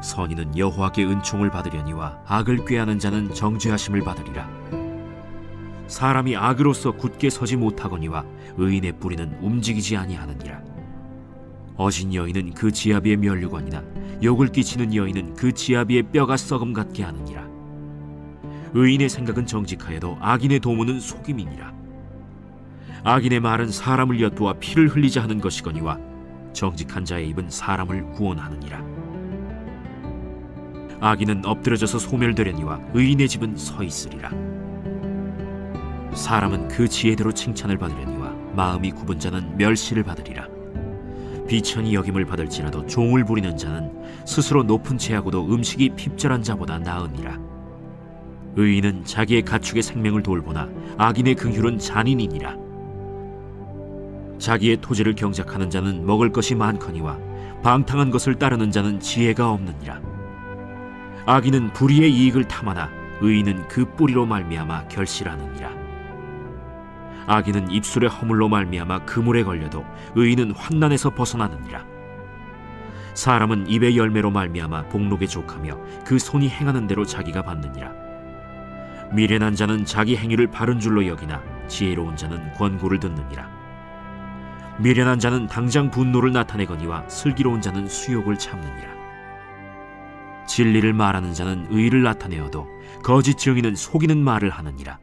선인은 여호와께 은총을 받으려니와 악을 꾀하는 자는 정죄하심을 받으리라. 사람이 악으로서 굳게 서지 못하거니와 의인의 뿌리는 움직이지 아니하느니라. 어진 여인은 그 지아비의 면류관이나 욕을 끼치는 여인은 그 지아비의 뼈가 썩음 같게 하느니라. 의인의 생각은 정직하여도 악인의 도모는 속임이니라. 악인의 말은 사람을 엿보아 피를 흘리자 하는 것이거니와 정직한 자의 입은 사람을 구원하느니라. 악인은 엎드려져서 소멸되려니와 의인의 집은 서 있으리라. 사람은 그 지혜대로 칭찬을 받으려니와 마음이 굽은 자는 멸시를 받으리라. 비천히 여김을 받을지라도 종을 부리는 자는 스스로 높은 채하고도 음식이 핍절한 자보다 나으니라. 의인은 자기의 가축의 생명을 돌보나 악인의 긍휼은 잔인이니라. 자기의 토지를 경작하는 자는 먹을 것이 많거니와 방탕한 것을 따르는 자는 지혜가 없느니라. 악인은 불의의 이익을 탐하나 의인은 그 뿌리로 말미암아 결실하느니라. 악인은 입술의 허물로 말미암아 그물에 걸려도 의인은 환난에서 벗어나느니라. 사람은 입의 열매로 말미암아 복록에 족하며 그 손이 행하는 대로 자기가 받느니라. 미련한 자는 자기 행위를 바른 줄로 여기나 지혜로운 자는 권고를 듣느니라. 미련한 자는 당장 분노를 나타내거니와 슬기로운 자는 수욕을 참느니라. 진리를 말하는 자는 의를 나타내어도 거짓 증인은 속이는 말을 하느니라.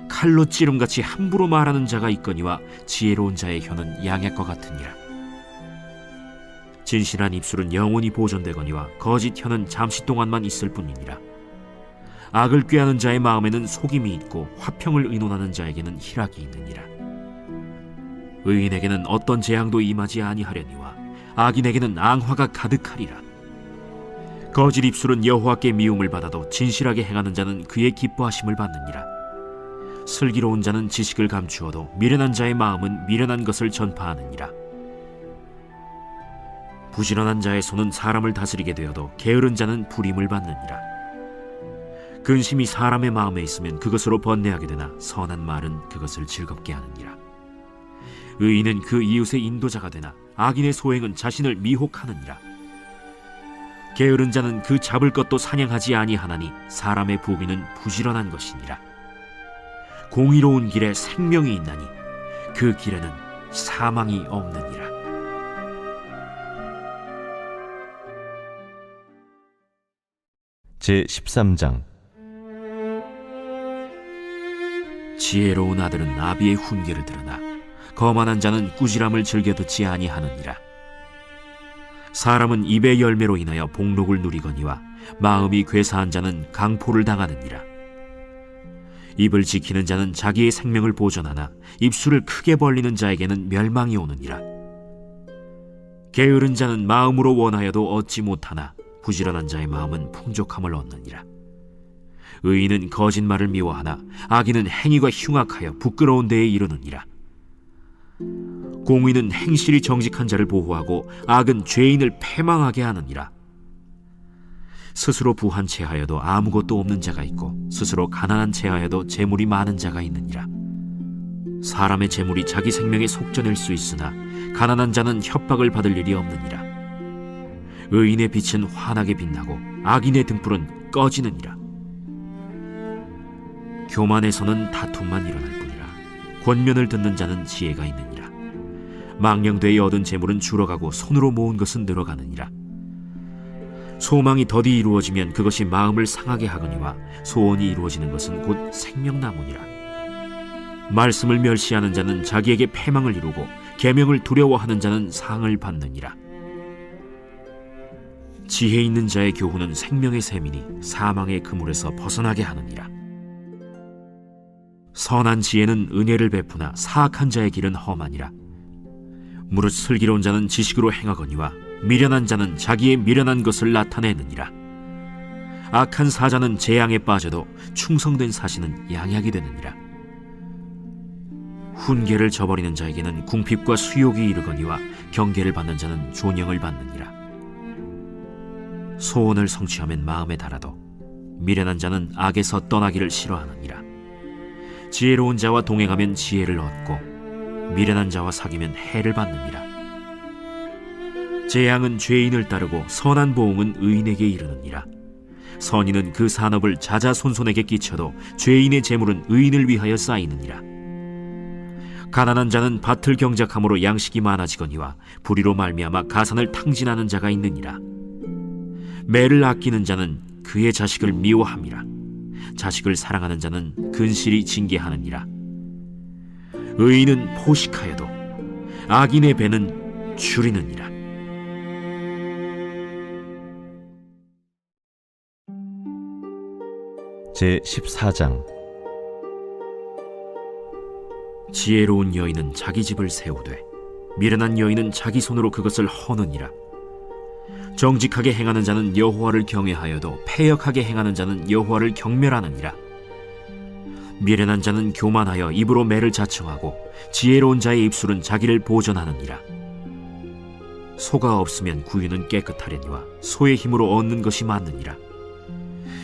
칼로 찌름같이 함부로 말하는 자가 있거니와 지혜로운 자의 혀는 양약과 같으니라. 진실한 입술은 영원히 보존되거니와 거짓 혀는 잠시 동안만 있을 뿐이니라. 악을 꾀하는 자의 마음에는 속임이 있고 화평을 의논하는 자에게는 희락이 있느니라. 의인에게는 어떤 재앙도 임하지 아니하려니와 악인에게는 앙화가 가득하리라. 거짓 입술은 여호와께 미움을 받아도 진실하게 행하는 자는 그의 기뻐하심을 받느니라. 슬기로운 자는 지식을 감추어도 미련한 자의 마음은 미련한 것을 전파하느니라. 부지런한 자의 손은 사람을 다스리게 되어도 게으른 자는 불임을 받느니라. 근심이 사람의 마음에 있으면 그것으로 번뇌하게 되나 선한 말은 그것을 즐겁게 하느니라. 의인은 그 이웃의 인도자가 되나 악인의 소행은 자신을 미혹하느니라. 게으른 자는 그 잡을 것도 사냥하지 아니하나니 사람의 부귀는 부지런한 것이니라. 공의로운 길에 생명이 있나니 그 길에는 사망이 없느니라. 제13장. 지혜로운 아들은 아비의 훈계를 들으나 거만한 자는 꾸지람을 즐겨 듣지 아니하느니라. 사람은 입의 열매로 인하여 복록을 누리거니와 마음이 괴사한 자는 강포를 당하느니라. 입을 지키는 자는 자기의 생명을 보존하나 입술을 크게 벌리는 자에게는 멸망이 오느니라. 게으른 자는 마음으로 원하여도 얻지 못하나 부지런한 자의 마음은 풍족함을 얻느니라. 의인은 거짓말을 미워하나 악인은 행위가 흉악하여 부끄러운 데에 이르느니라. 공의는 행실이 정직한 자를 보호하고 악은 죄인을 패망하게 하느니라. 스스로 부한 채하여도 아무것도 없는 자가 있고 스스로 가난한 채하여도 재물이 많은 자가 있느니라. 사람의 재물이 자기 생명에 속전일 수 있으나 가난한 자는 협박을 받을 일이 없느니라. 의인의 빛은 환하게 빛나고 악인의 등불은 꺼지느니라. 교만에서는 다툼만 일어날 뿐이라. 권면을 듣는 자는 지혜가 있느니라. 망령되이 얻은 재물은 줄어가고 손으로 모은 것은 늘어가느니라. 소망이 더디 이루어지면 그것이 마음을 상하게 하거니와 소원이 이루어지는 것은 곧 생명나무니라. 말씀을 멸시하는 자는 자기에게 패망을 이루고 계명을 두려워하는 자는 상을 받느니라. 지혜 있는 자의 교훈은 생명의 샘이니 사망의 그물에서 벗어나게 하느니라. 선한 지혜는 은혜를 베푸나 사악한 자의 길은 험하니라. 무릇 슬기로운 자는 지식으로 행하거니와 미련한 자는 자기의 미련한 것을 나타내느니라. 악한 사자는 재앙에 빠져도 충성된 사신은 양약이 되느니라. 훈계를 저버리는 자에게는 궁핍과 수욕이 이르거니와 경계를 받는 자는 존영을 받느니라. 소원을 성취하면 마음에 달아도 미련한 자는 악에서 떠나기를 싫어하느니라. 지혜로운 자와 동행하면 지혜를 얻고 미련한 자와 사귀면 해를 받느니라. 재앙은 죄인을 따르고 선한 보응은 의인에게 이르느니라. 선인은 그 산업을 자자손손에게 끼쳐도 죄인의 재물은 의인을 위하여 쌓이느니라. 가난한 자는 밭을 경작함으로 양식이 많아지거니와 불의로 말미암아 가산을 탕진하는 자가 있느니라. 매를 아끼는 자는 그의 자식을 미워함이라. 자식을 사랑하는 자는 근실이 징계하느니라. 의인은 포식하여도 악인의 배는 줄이느니라. 제14장 지혜로운 여인은 자기 집을 세우되 미련한 여인은 자기 손으로 그것을 허느니라. 정직하게 행하는 자는 여호와를 경외하여도 패역하게 행하는 자는 여호와를 경멸하느니라. 미련한 자는 교만하여 입으로 매를 자청하고 지혜로운 자의 입술은 자기를 보전하느니라. 소가 없으면 구유는 깨끗하려니와 소의 힘으로 얻는 것이 많느니라.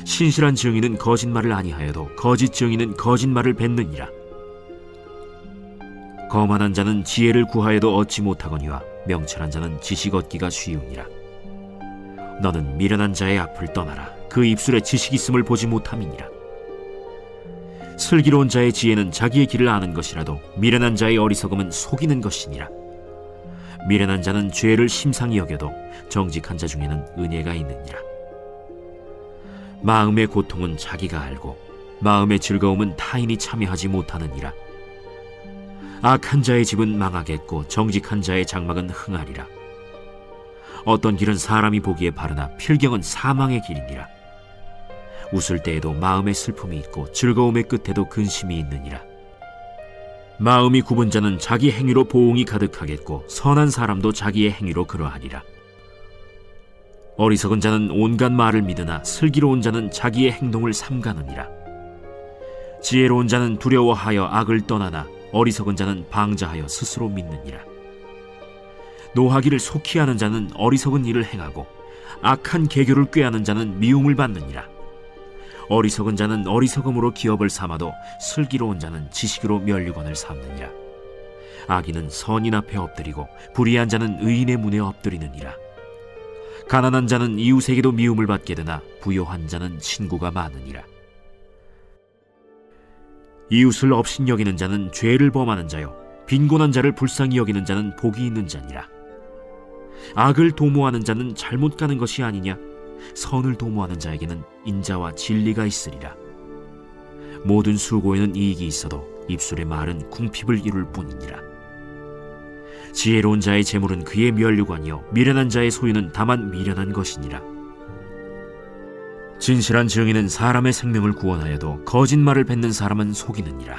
신실한 증인은 거짓말을 아니하여도 거짓 증인은 거짓말을 뱉느니라. 거만한 자는 지혜를 구하여도 얻지 못하거니와 명철한 자는 지식 얻기가 쉬우니라. 너는 미련한 자의 앞을 떠나라. 그 입술에 지식 있음을 보지 못함이니라. 슬기로운 자의 지혜는 자기의 길을 아는 것이라도 미련한 자의 어리석음은 속이는 것이니라. 미련한 자는 죄를 심상히 여겨도 정직한 자 중에는 은혜가 있느니라. 마음의 고통은 자기가 알고 마음의 즐거움은 타인이 참여하지 못하느니라. 악한 자의 집은 망하겠고 정직한 자의 장막은 흥하리라. 어떤 길은 사람이 보기에 바르나 필경은 사망의 길이니라. 웃을 때에도 마음의 슬픔이 있고 즐거움의 끝에도 근심이 있느니라. 마음이 굽은 자는 자기 행위로 보응이 가득하겠고 선한 사람도 자기의 행위로 그러하리라. 어리석은 자는 온갖 말을 믿으나 슬기로운 자는 자기의 행동을 삼가느니라. 지혜로운 자는 두려워하여 악을 떠나나 어리석은 자는 방자하여 스스로 믿느니라. 노하기를 속히 하는 자는 어리석은 일을 행하고 악한 계교를 꾀하는 자는 미움을 받느니라. 어리석은 자는 어리석음으로 기업을 삼아도 슬기로운 자는 지식으로 면류관을 삼느니라. 악인은 선인 앞에 엎드리고 불의한 자는 의인의 문에 엎드리느니라. 가난한 자는 이웃에게도 미움을 받게 되나 부요한 자는 친구가 많으니라. 이웃을 업신여기는 자는 죄를 범하는 자요 빈곤한 자를 불쌍히 여기는 자는 복이 있는 자니라. 악을 도모하는 자는 잘못 가는 것이 아니냐? 선을 도모하는 자에게는 인자와 진리가 있으리라. 모든 수고에는 이익이 있어도 입술의 말은 궁핍을 이룰 뿐이니라. 지혜로운 자의 재물은 그의 면류관이요 미련한 자의 소유는 다만 미련한 것이니라. 진실한 증인은 사람의 생명을 구원하여도 거짓말을 뱉는 사람은 속이느니라.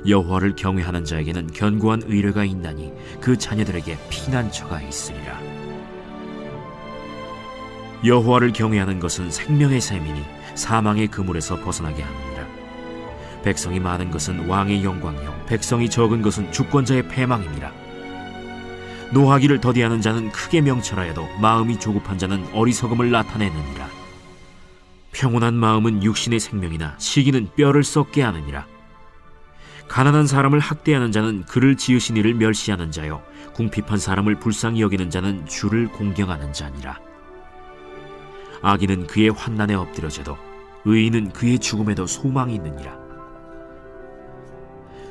여호와를 경외하는 자에게는 견고한 의뢰가 있나니 그 자녀들에게 피난처가 있으리라. 여호와를 경외하는 것은 생명의 샘이니 사망의 그물에서 벗어나게 하느니라. 백성이 많은 것은 왕의 영광이요 백성이 적은 것은 주권자의 패망임이라. 노하기를 더디하는 자는 크게 명철하여도 마음이 조급한 자는 어리석음을 나타내느니라. 평온한 마음은 육신의 생명이나 시기는 뼈를 썩게 하느니라. 가난한 사람을 학대하는 자는 그를 지으신 이를 멸시하는 자요 궁핍한 사람을 불쌍히 여기는 자는 주를 공경하는 자니라. 악인은 그의 환난에 엎드려져도 의인은 그의 죽음에도 소망이 있느니라.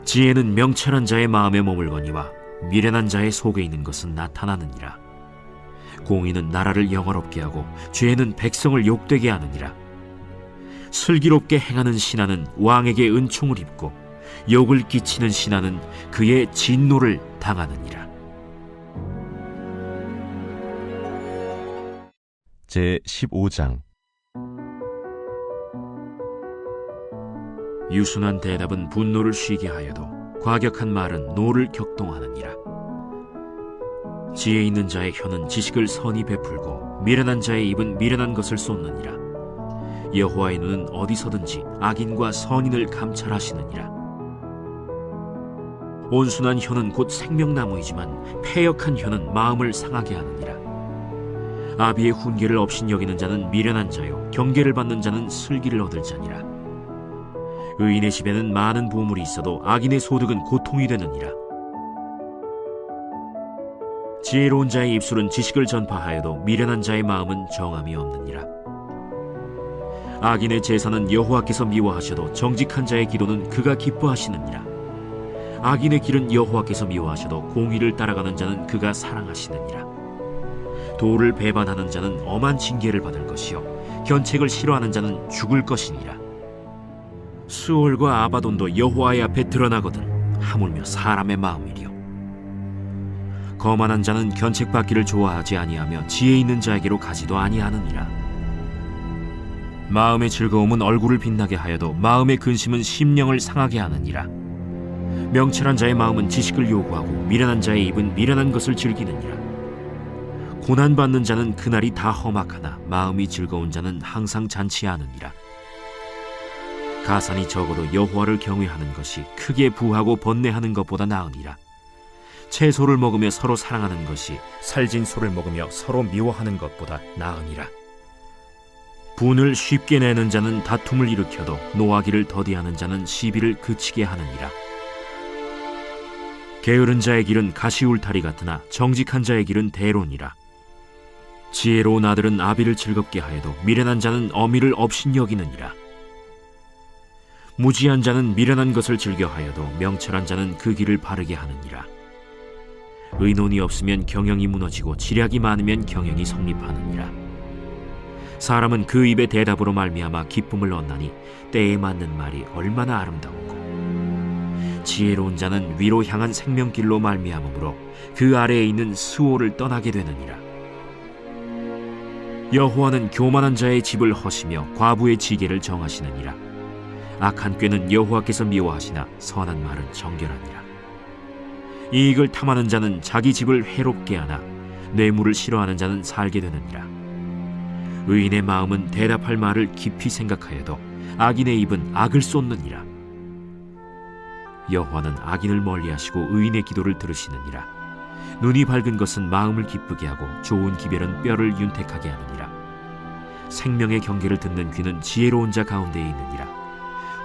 지혜는 명철한 자의 마음에 머물거니와 미련한 자의 속에 있는 것은 나타나느니라. 공의는 나라를 영화롭게 하고 죄는 백성을 욕되게 하느니라. 슬기롭게 행하는 신하는 왕에게 은총을 입고 욕을 끼치는 신하는 그의 진노를 당하느니라. 제15장 유순한 대답은 분노를 쉬게 하여도 과격한 말은 노를 격동하느니라. 지혜 있는 자의 혀는 지식을 선히 베풀고 미련한 자의 입은 미련한 것을 쏟느니라. 여호와의 눈은 어디서든지 악인과 선인을 감찰하시느니라. 온순한 혀는 곧 생명나무이지만 패역한 혀는 마음을 상하게 하느니라. 아비의 훈계를 업신여기는 자는 미련한 자요 경계를 받는 자는 슬기를 얻을 자니라. 의인의 집에는 많은 보물이 있어도 악인의 소득은 고통이 되느니라. 지혜로운 자의 입술은 지식을 전파하여도 미련한 자의 마음은 정함이 없느니라. 악인의 제사는 여호와께서 미워하셔도 정직한 자의 기도는 그가 기뻐하시느니라. 악인의 길은 여호와께서 미워하셔도 공의를 따라가는 자는 그가 사랑하시느니라. 도를 배반하는 자는 엄한 징계를 받을 것이요 견책을 싫어하는 자는 죽을 것이니라. 수올과 아바돈도 여호와의 앞에 드러나거든 하물며 사람의 마음이리요. 거만한 자는 견책받기를 좋아하지 아니하며 지혜 있는 자에게로 가지도 아니하느니라. 마음의 즐거움은 얼굴을 빛나게 하여도 마음의 근심은 심령을 상하게 하느니라. 명철한 자의 마음은 지식을 요구하고 미련한 자의 입은 미련한 것을 즐기느니라. 고난받는 자는 그날이 다 험악하나 마음이 즐거운 자는 항상 잔치하느니라. 가산이 적어도 여호와를 경외하는 것이 크게 부하고 번뇌하는 것보다 나으니라. 채소를 먹으며 서로 사랑하는 것이 살진 소를 먹으며 서로 미워하는 것보다 나으니라. 분을 쉽게 내는 자는 다툼을 일으켜도 노하기를 더디하는 자는 시비를 그치게 하느니라. 게으른 자의 길은 가시울타리 같으나 정직한 자의 길은 대론이라. 지혜로운 아들은 아비를 즐겁게 하여도 미련한 자는 어미를 업신여기느니라. 무지한 자는 미련한 것을 즐겨하여도 명철한 자는 그 길을 바르게 하느니라. 의논이 없으면 경영이 무너지고 지략이 많으면 경영이 성립하느니라. 사람은 그 입의 대답으로 말미암아 기쁨을 얻나니 때에 맞는 말이 얼마나 아름다운고. 지혜로운 자는 위로 향한 생명길로 말미암으므로 그 아래에 있는 수호를 떠나게 되느니라. 여호와는 교만한 자의 집을 허시며 과부의 지계를 정하시느니라. 악한 꾀는 여호와께서 미워하시나 선한 말은 정결하니라. 이익을 탐하는 자는 자기 집을 해롭게 하나 뇌물을 싫어하는 자는 살게 되느니라. 의인의 마음은 대답할 말을 깊이 생각하여도 악인의 입은 악을 쏟느니라. 여호와는 악인을 멀리하시고 의인의 기도를 들으시느니라. 눈이 밝은 것은 마음을 기쁘게 하고 좋은 기별은 뼈를 윤택하게 하느니라. 생명의 경계를 듣는 귀는 지혜로운 자 가운데에 있느니라.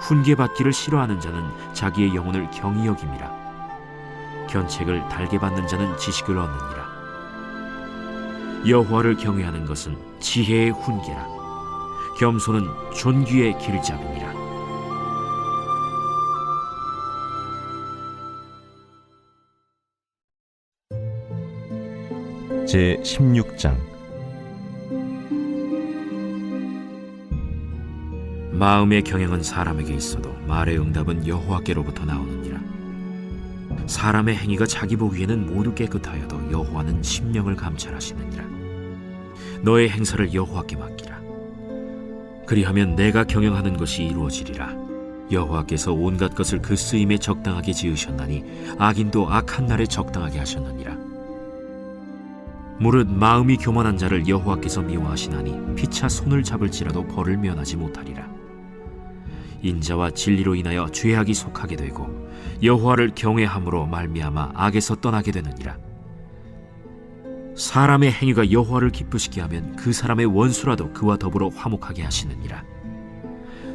훈계받기를 싫어하는 자는 자기의 영혼을 경히 여김이라. 견책을 달게 받는 자는 지식을 얻느니라. 여호와를 경외하는 것은 지혜의 훈계라. 겸손은 존귀의 길잡이니라. 제 16장. 마음의 경영은 사람에게 있어도 말의 응답은 여호와께로부터 나오느니라. 사람의 행위가 자기 보기에는 모두 깨끗하여도 여호와는 심령을 감찰하시느니라. 너의 행사를 여호와께 맡기라. 그리하면 내가 경영하는 것이 이루어지리라. 여호와께서 온갖 것을 그 쓰임에 적당하게 지으셨나니 악인도 악한 날에 적당하게 하셨느니라. 무릇 마음이 교만한 자를 여호와께서 미워하시나니 피차 손을 잡을지라도 벌을 면하지 못하리라. 인자와 진리로 인하여 죄악이 속하게 되고 여호와를 경외함으로 말미암아 악에서 떠나게 되느니라. 사람의 행위가 여호와를 기쁘시게 하면 그 사람의 원수라도 그와 더불어 화목하게 하시느니라.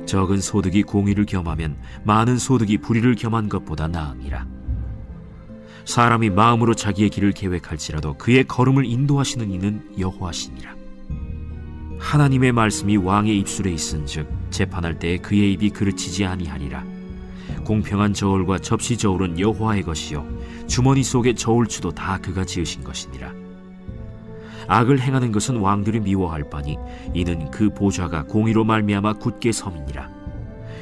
적은 소득이 공의를 겸하면 많은 소득이 불의를 겸한 것보다 나으니라. 사람이 마음으로 자기의 길을 계획할지라도 그의 걸음을 인도하시는 이는 여호와시니라. 하나님의 말씀이 왕의 입술에 있은즉 재판할 때에 그의 입이 그르치지 아니하리라. 공평한 저울과 접시 저울은 여호와의 것이요 주머니 속의 저울추도 다 그가 지으신 것이니라. 악을 행하는 것은 왕들이 미워할 바니 이는 그 보좌가 공의로 말미암아 굳게 섬이니라.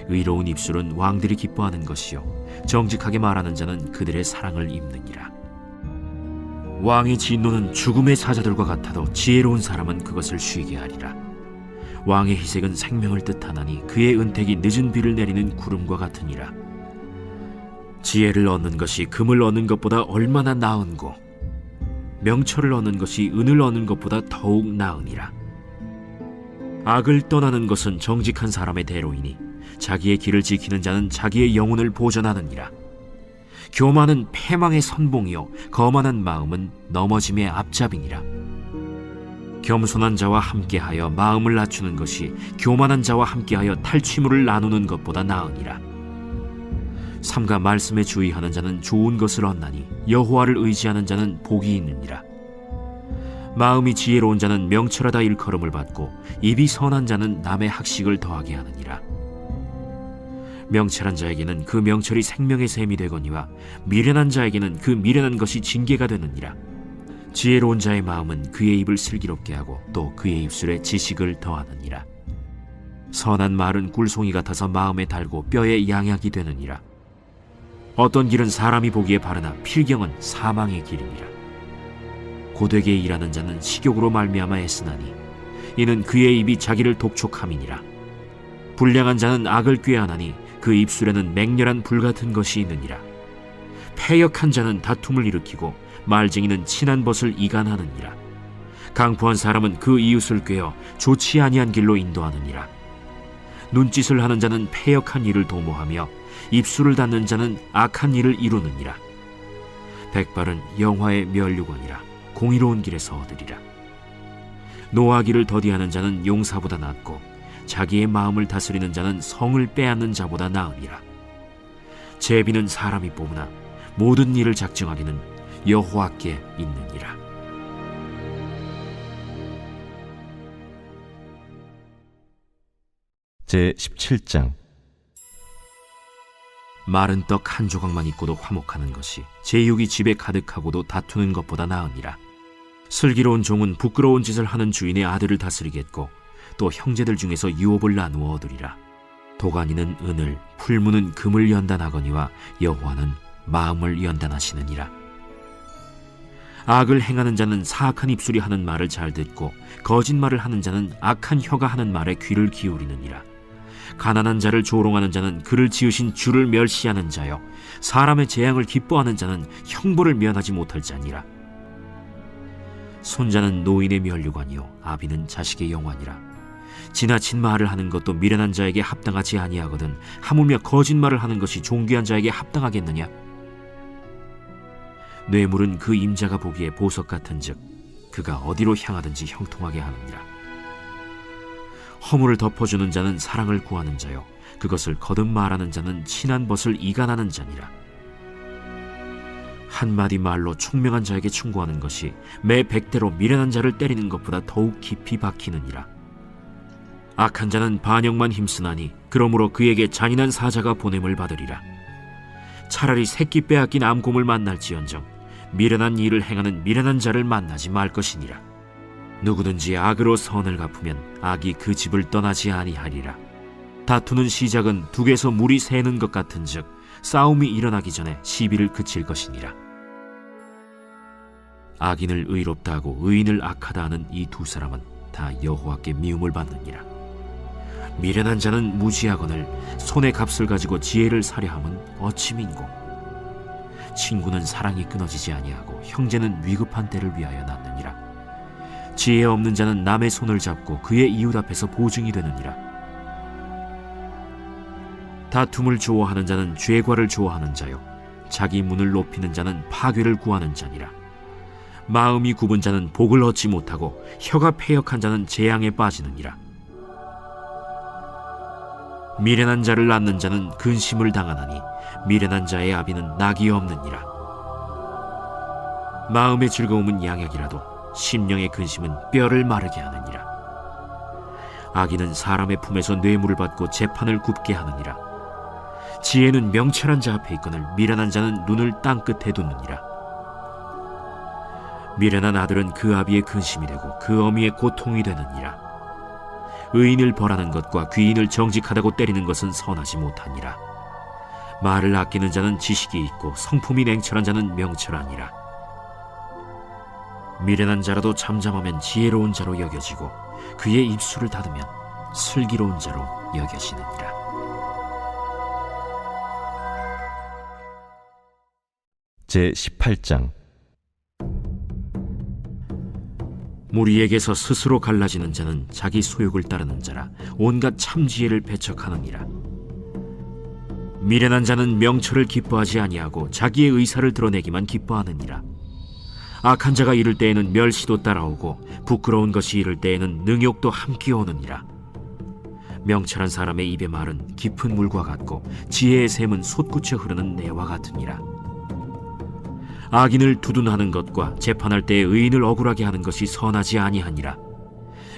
의로운 입술은 왕들이 기뻐하는 것이요 정직하게 말하는 자는 그들의 사랑을 입느니라. 왕의 진노는 죽음의 사자들과 같아도 지혜로운 사람은 그것을 쉬게 하리라. 왕의 희색은 생명을 뜻하나니 그의 은택이 늦은 비를 내리는 구름과 같으니라. 지혜를 얻는 것이 금을 얻는 것보다 얼마나 나은고 명철을 얻는 것이 은을 얻는 것보다 더욱 나으니라. 악을 떠나는 것은 정직한 사람의 대로이니 자기의 길을 지키는 자는 자기의 영혼을 보전하느니라. 교만은 패망의 선봉이요 거만한 마음은 넘어짐의 앞잡이니라. 겸손한 자와 함께하여 마음을 낮추는 것이 교만한 자와 함께하여 탈취물을 나누는 것보다 나으니라. 삼가 말씀에 주의하는 자는 좋은 것을 얻나니 여호와를 의지하는 자는 복이 있느니라. 마음이 지혜로운 자는 명철하다 일컬음을 받고 입이 선한 자는 남의 학식을 더하게 하느니라. 명철한 자에게는 그 명철이 생명의 샘이 되거니와 미련한 자에게는 그 미련한 것이 징계가 되느니라. 지혜로운 자의 마음은 그의 입을 슬기롭게 하고 또 그의 입술에 지식을 더하느니라. 선한 말은 꿀송이 같아서 마음에 달고 뼈에 양약이 되느니라. 어떤 길은 사람이 보기에 바르나 필경은 사망의 길이니라. 고되게 일하는 자는 식욕으로 말미암아 애쓰나니 이는 그의 입이 자기를 독촉함이니라. 불량한 자는 악을 꾀하나니 그 입술에는 맹렬한 불 같은 것이 있느니라. 패역한 자는 다툼을 일으키고 말쟁이는 친한 벗을 이간하느니라. 강포한 사람은 그 이웃을 꾀어 좋지 아니한 길로 인도하느니라. 눈짓을 하는 자는 패역한 일을 도모하며 입술을 닫는 자는 악한 일을 이루느니라. 백발은 영화의 면류관이라 공의로운 길에서 얻으리라. 노하기를 더디하는 자는 용사보다 낫고 자기의 마음을 다스리는 자는 성을 빼앗는 자보다 나으니라. 제비는 사람이 뽑으나 모든 일을 작정하기는 여호와께 있느니라. 제 17장. 마른 떡 한 조각만 있고도 화목하는 것이 제육이 집에 가득하고도 다투는 것보다 나으니라. 슬기로운 종은 부끄러운 짓을 하는 주인의 아들을 다스리겠고 또 형제들 중에서 유업을 나누어 얻으리라. 도가니는 은을, 풀무는 금을 연단하거니와 여호와는 마음을 연단하시느니라. 악을 행하는 자는 사악한 입술이 하는 말을 잘 듣고 거짓말을 하는 자는 악한 혀가 하는 말에 귀를 기울이느니라. 가난한 자를 조롱하는 자는 그를 지으신 주를 멸시하는 자요 사람의 재앙을 기뻐하는 자는 형벌을 면하지 못할 자니라. 손자는 노인의 면류관이요 아비는 자식의 영환이라. 지나친 말을 하는 것도 미련한 자에게 합당하지 아니하거든 하물며 거짓말을 하는 것이 존귀한 자에게 합당하겠느냐. 뇌물은 그 임자가 보기에 보석 같은즉 그가 어디로 향하든지 형통하게 하느니라. 허물을 덮어주는 자는 사랑을 구하는 자요 그것을 거듭 말하는 자는 친한 벗을 이간하는 자니라. 한마디 말로 총명한 자에게 충고하는 것이 매 100대로 미련한 자를 때리는 것보다 더욱 깊이 박히느니라. 악한 자는 반역만 힘쓰나니 그러므로 그에게 잔인한 사자가 보냄을 받으리라. 차라리 새끼 빼앗긴 암곰을 만날지언정 미련한 일을 행하는 미련한 자를 만나지 말 것이니라. 누구든지 악으로 선을 갚으면 악이 그 집을 떠나지 아니하리라. 다투는 시작은 둑에서 물이 새는 것 같은즉 싸움이 일어나기 전에 시비를 그칠 것이니라. 악인을 의롭다 하고 의인을 악하다 하는 이 두 사람은 다 여호와께 미움을 받느니라. 미련한 자는 무지하거늘 손의 값을 가지고 지혜를 사려함은 어찌 민고. 친구는 사랑이 끊어지지 아니하고 형제는 위급한 때를 위하여 낳느니라. 지혜 없는 자는 남의 손을 잡고 그의 이웃 앞에서 보증이 되느니라. 다툼을 좋아하는 자는 죄과를 좋아하는 자요 자기 문을 높이는 자는 파괴를 구하는 자니라. 마음이 굽은 자는 복을 얻지 못하고 혀가 패역한 자는 재앙에 빠지느니라. 미련한 자를 낳는 자는 근심을 당하나니 미련한 자의 아비는 낙이 없느니라. 마음의 즐거움은 양약이라도 심령의 근심은 뼈를 마르게 하느니라. 악인은 사람의 품에서 뇌물을 받고 재판을 굽게 하느니라. 지혜는 명철한 자 앞에 있거늘 미련한 자는 눈을 땅끝에 두느니라. 미련한 아들은 그 아비의 근심이 되고 그 어미의 고통이 되느니라. 의인을 벌하는 것과 귀인을 정직하다고 때리는 것은 선하지 못하니라. 말을 아끼는 자는 지식이 있고 성품이 냉철한 자는 명철하니라. 미련한 자라도 잠잠하면 지혜로운 자로 여겨지고 그의 입술을 닫으면 슬기로운 자로 여겨지느니라. 제 18장. 무리에게서 스스로 갈라지는 자는 자기 소욕을 따르는 자라 온갖 참지혜를 배척하느니라. 미련한 자는 명철을 기뻐하지 아니하고 자기의 의사를 드러내기만 기뻐하느니라. 악한 자가 이를 때에는 멸시도 따라오고 부끄러운 것이 이를 때에는 능욕도 함께 오느니라. 명철한 사람의 입의 말은 깊은 물과 같고 지혜의 샘은 솟구쳐 흐르는 내와 같으니라. 악인을 두둔하는 것과 재판할 때에 의인을 억울하게 하는 것이 선하지 아니하니라.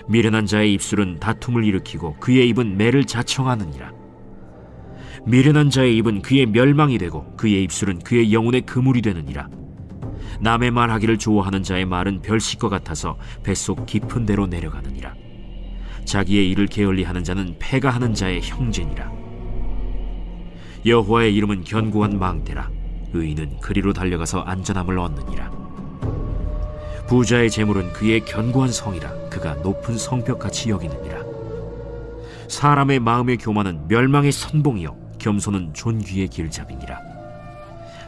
미련한 자의 입술은 다툼을 일으키고 그의 입은 매를 자청하느니라. 미련한 자의 입은 그의 멸망이 되고 그의 입술은 그의 영혼의 그물이 되느니라. 남의 말하기를 좋아하는 자의 말은 별식과 같아서 뱃속 깊은 데로 내려가느니라. 자기의 일을 게을리하는 자는 패가 하는 자의 형제니라. 여호와의 이름은 견고한 망대라. 의인은 그리로 달려가서 안전함을 얻느니라. 부자의 재물은 그의 견고한 성이라. 그가 높은 성벽같이 여기느니라. 사람의 마음의 교만은 멸망의 선봉이요 겸손은 존귀의 길잡이니라.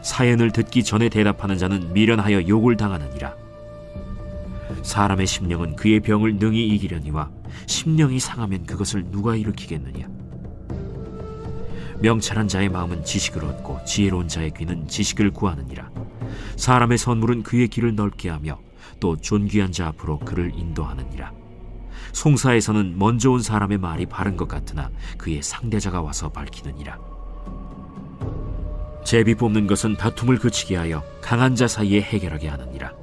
사연을 듣기 전에 대답하는 자는 미련하여 욕을 당하느니라. 사람의 심령은 그의 병을 능히 이기려니와 심령이 상하면 그것을 누가 일으키겠느냐. 명철한 자의 마음은 지식을 얻고 지혜로운 자의 귀는 지식을 구하느니라. 사람의 선물은 그의 길을 넓게 하며 또 존귀한 자 앞으로 그를 인도하느니라. 송사에서는 먼저 온 사람의 말이 바른 것 같으나 그의 상대자가 와서 밝히느니라. 제비 뽑는 것은 다툼을 그치게 하여 강한 자 사이에 해결하게 하느니라.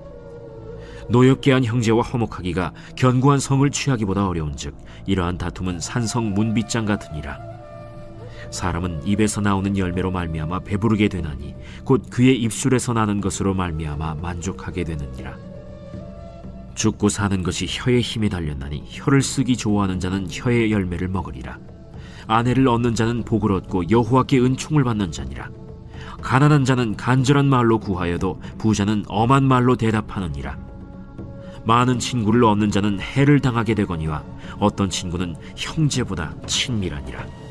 노엽게 한 형제와 화목하기가 견고한 성을 취하기보다 어려운즉 이러한 다툼은 산성 문빗장 같으니라. 사람은 입에서 나오는 열매로 말미암아 배부르게 되나니 곧 그의 입술에서 나는 것으로 말미암아 만족하게 되느니라. 죽고 사는 것이 혀의 힘에 달렸나니 혀를 쓰기 좋아하는 자는 혀의 열매를 먹으리라. 아내를 얻는 자는 복을 얻고 여호와께 은총을 받는 자니라. 가난한 자는 간절한 말로 구하여도 부자는 엄한 말로 대답하느니라. 많은 친구를 얻는 자는 해를 당하게 되거니와 어떤 친구는 형제보다 친밀하니라.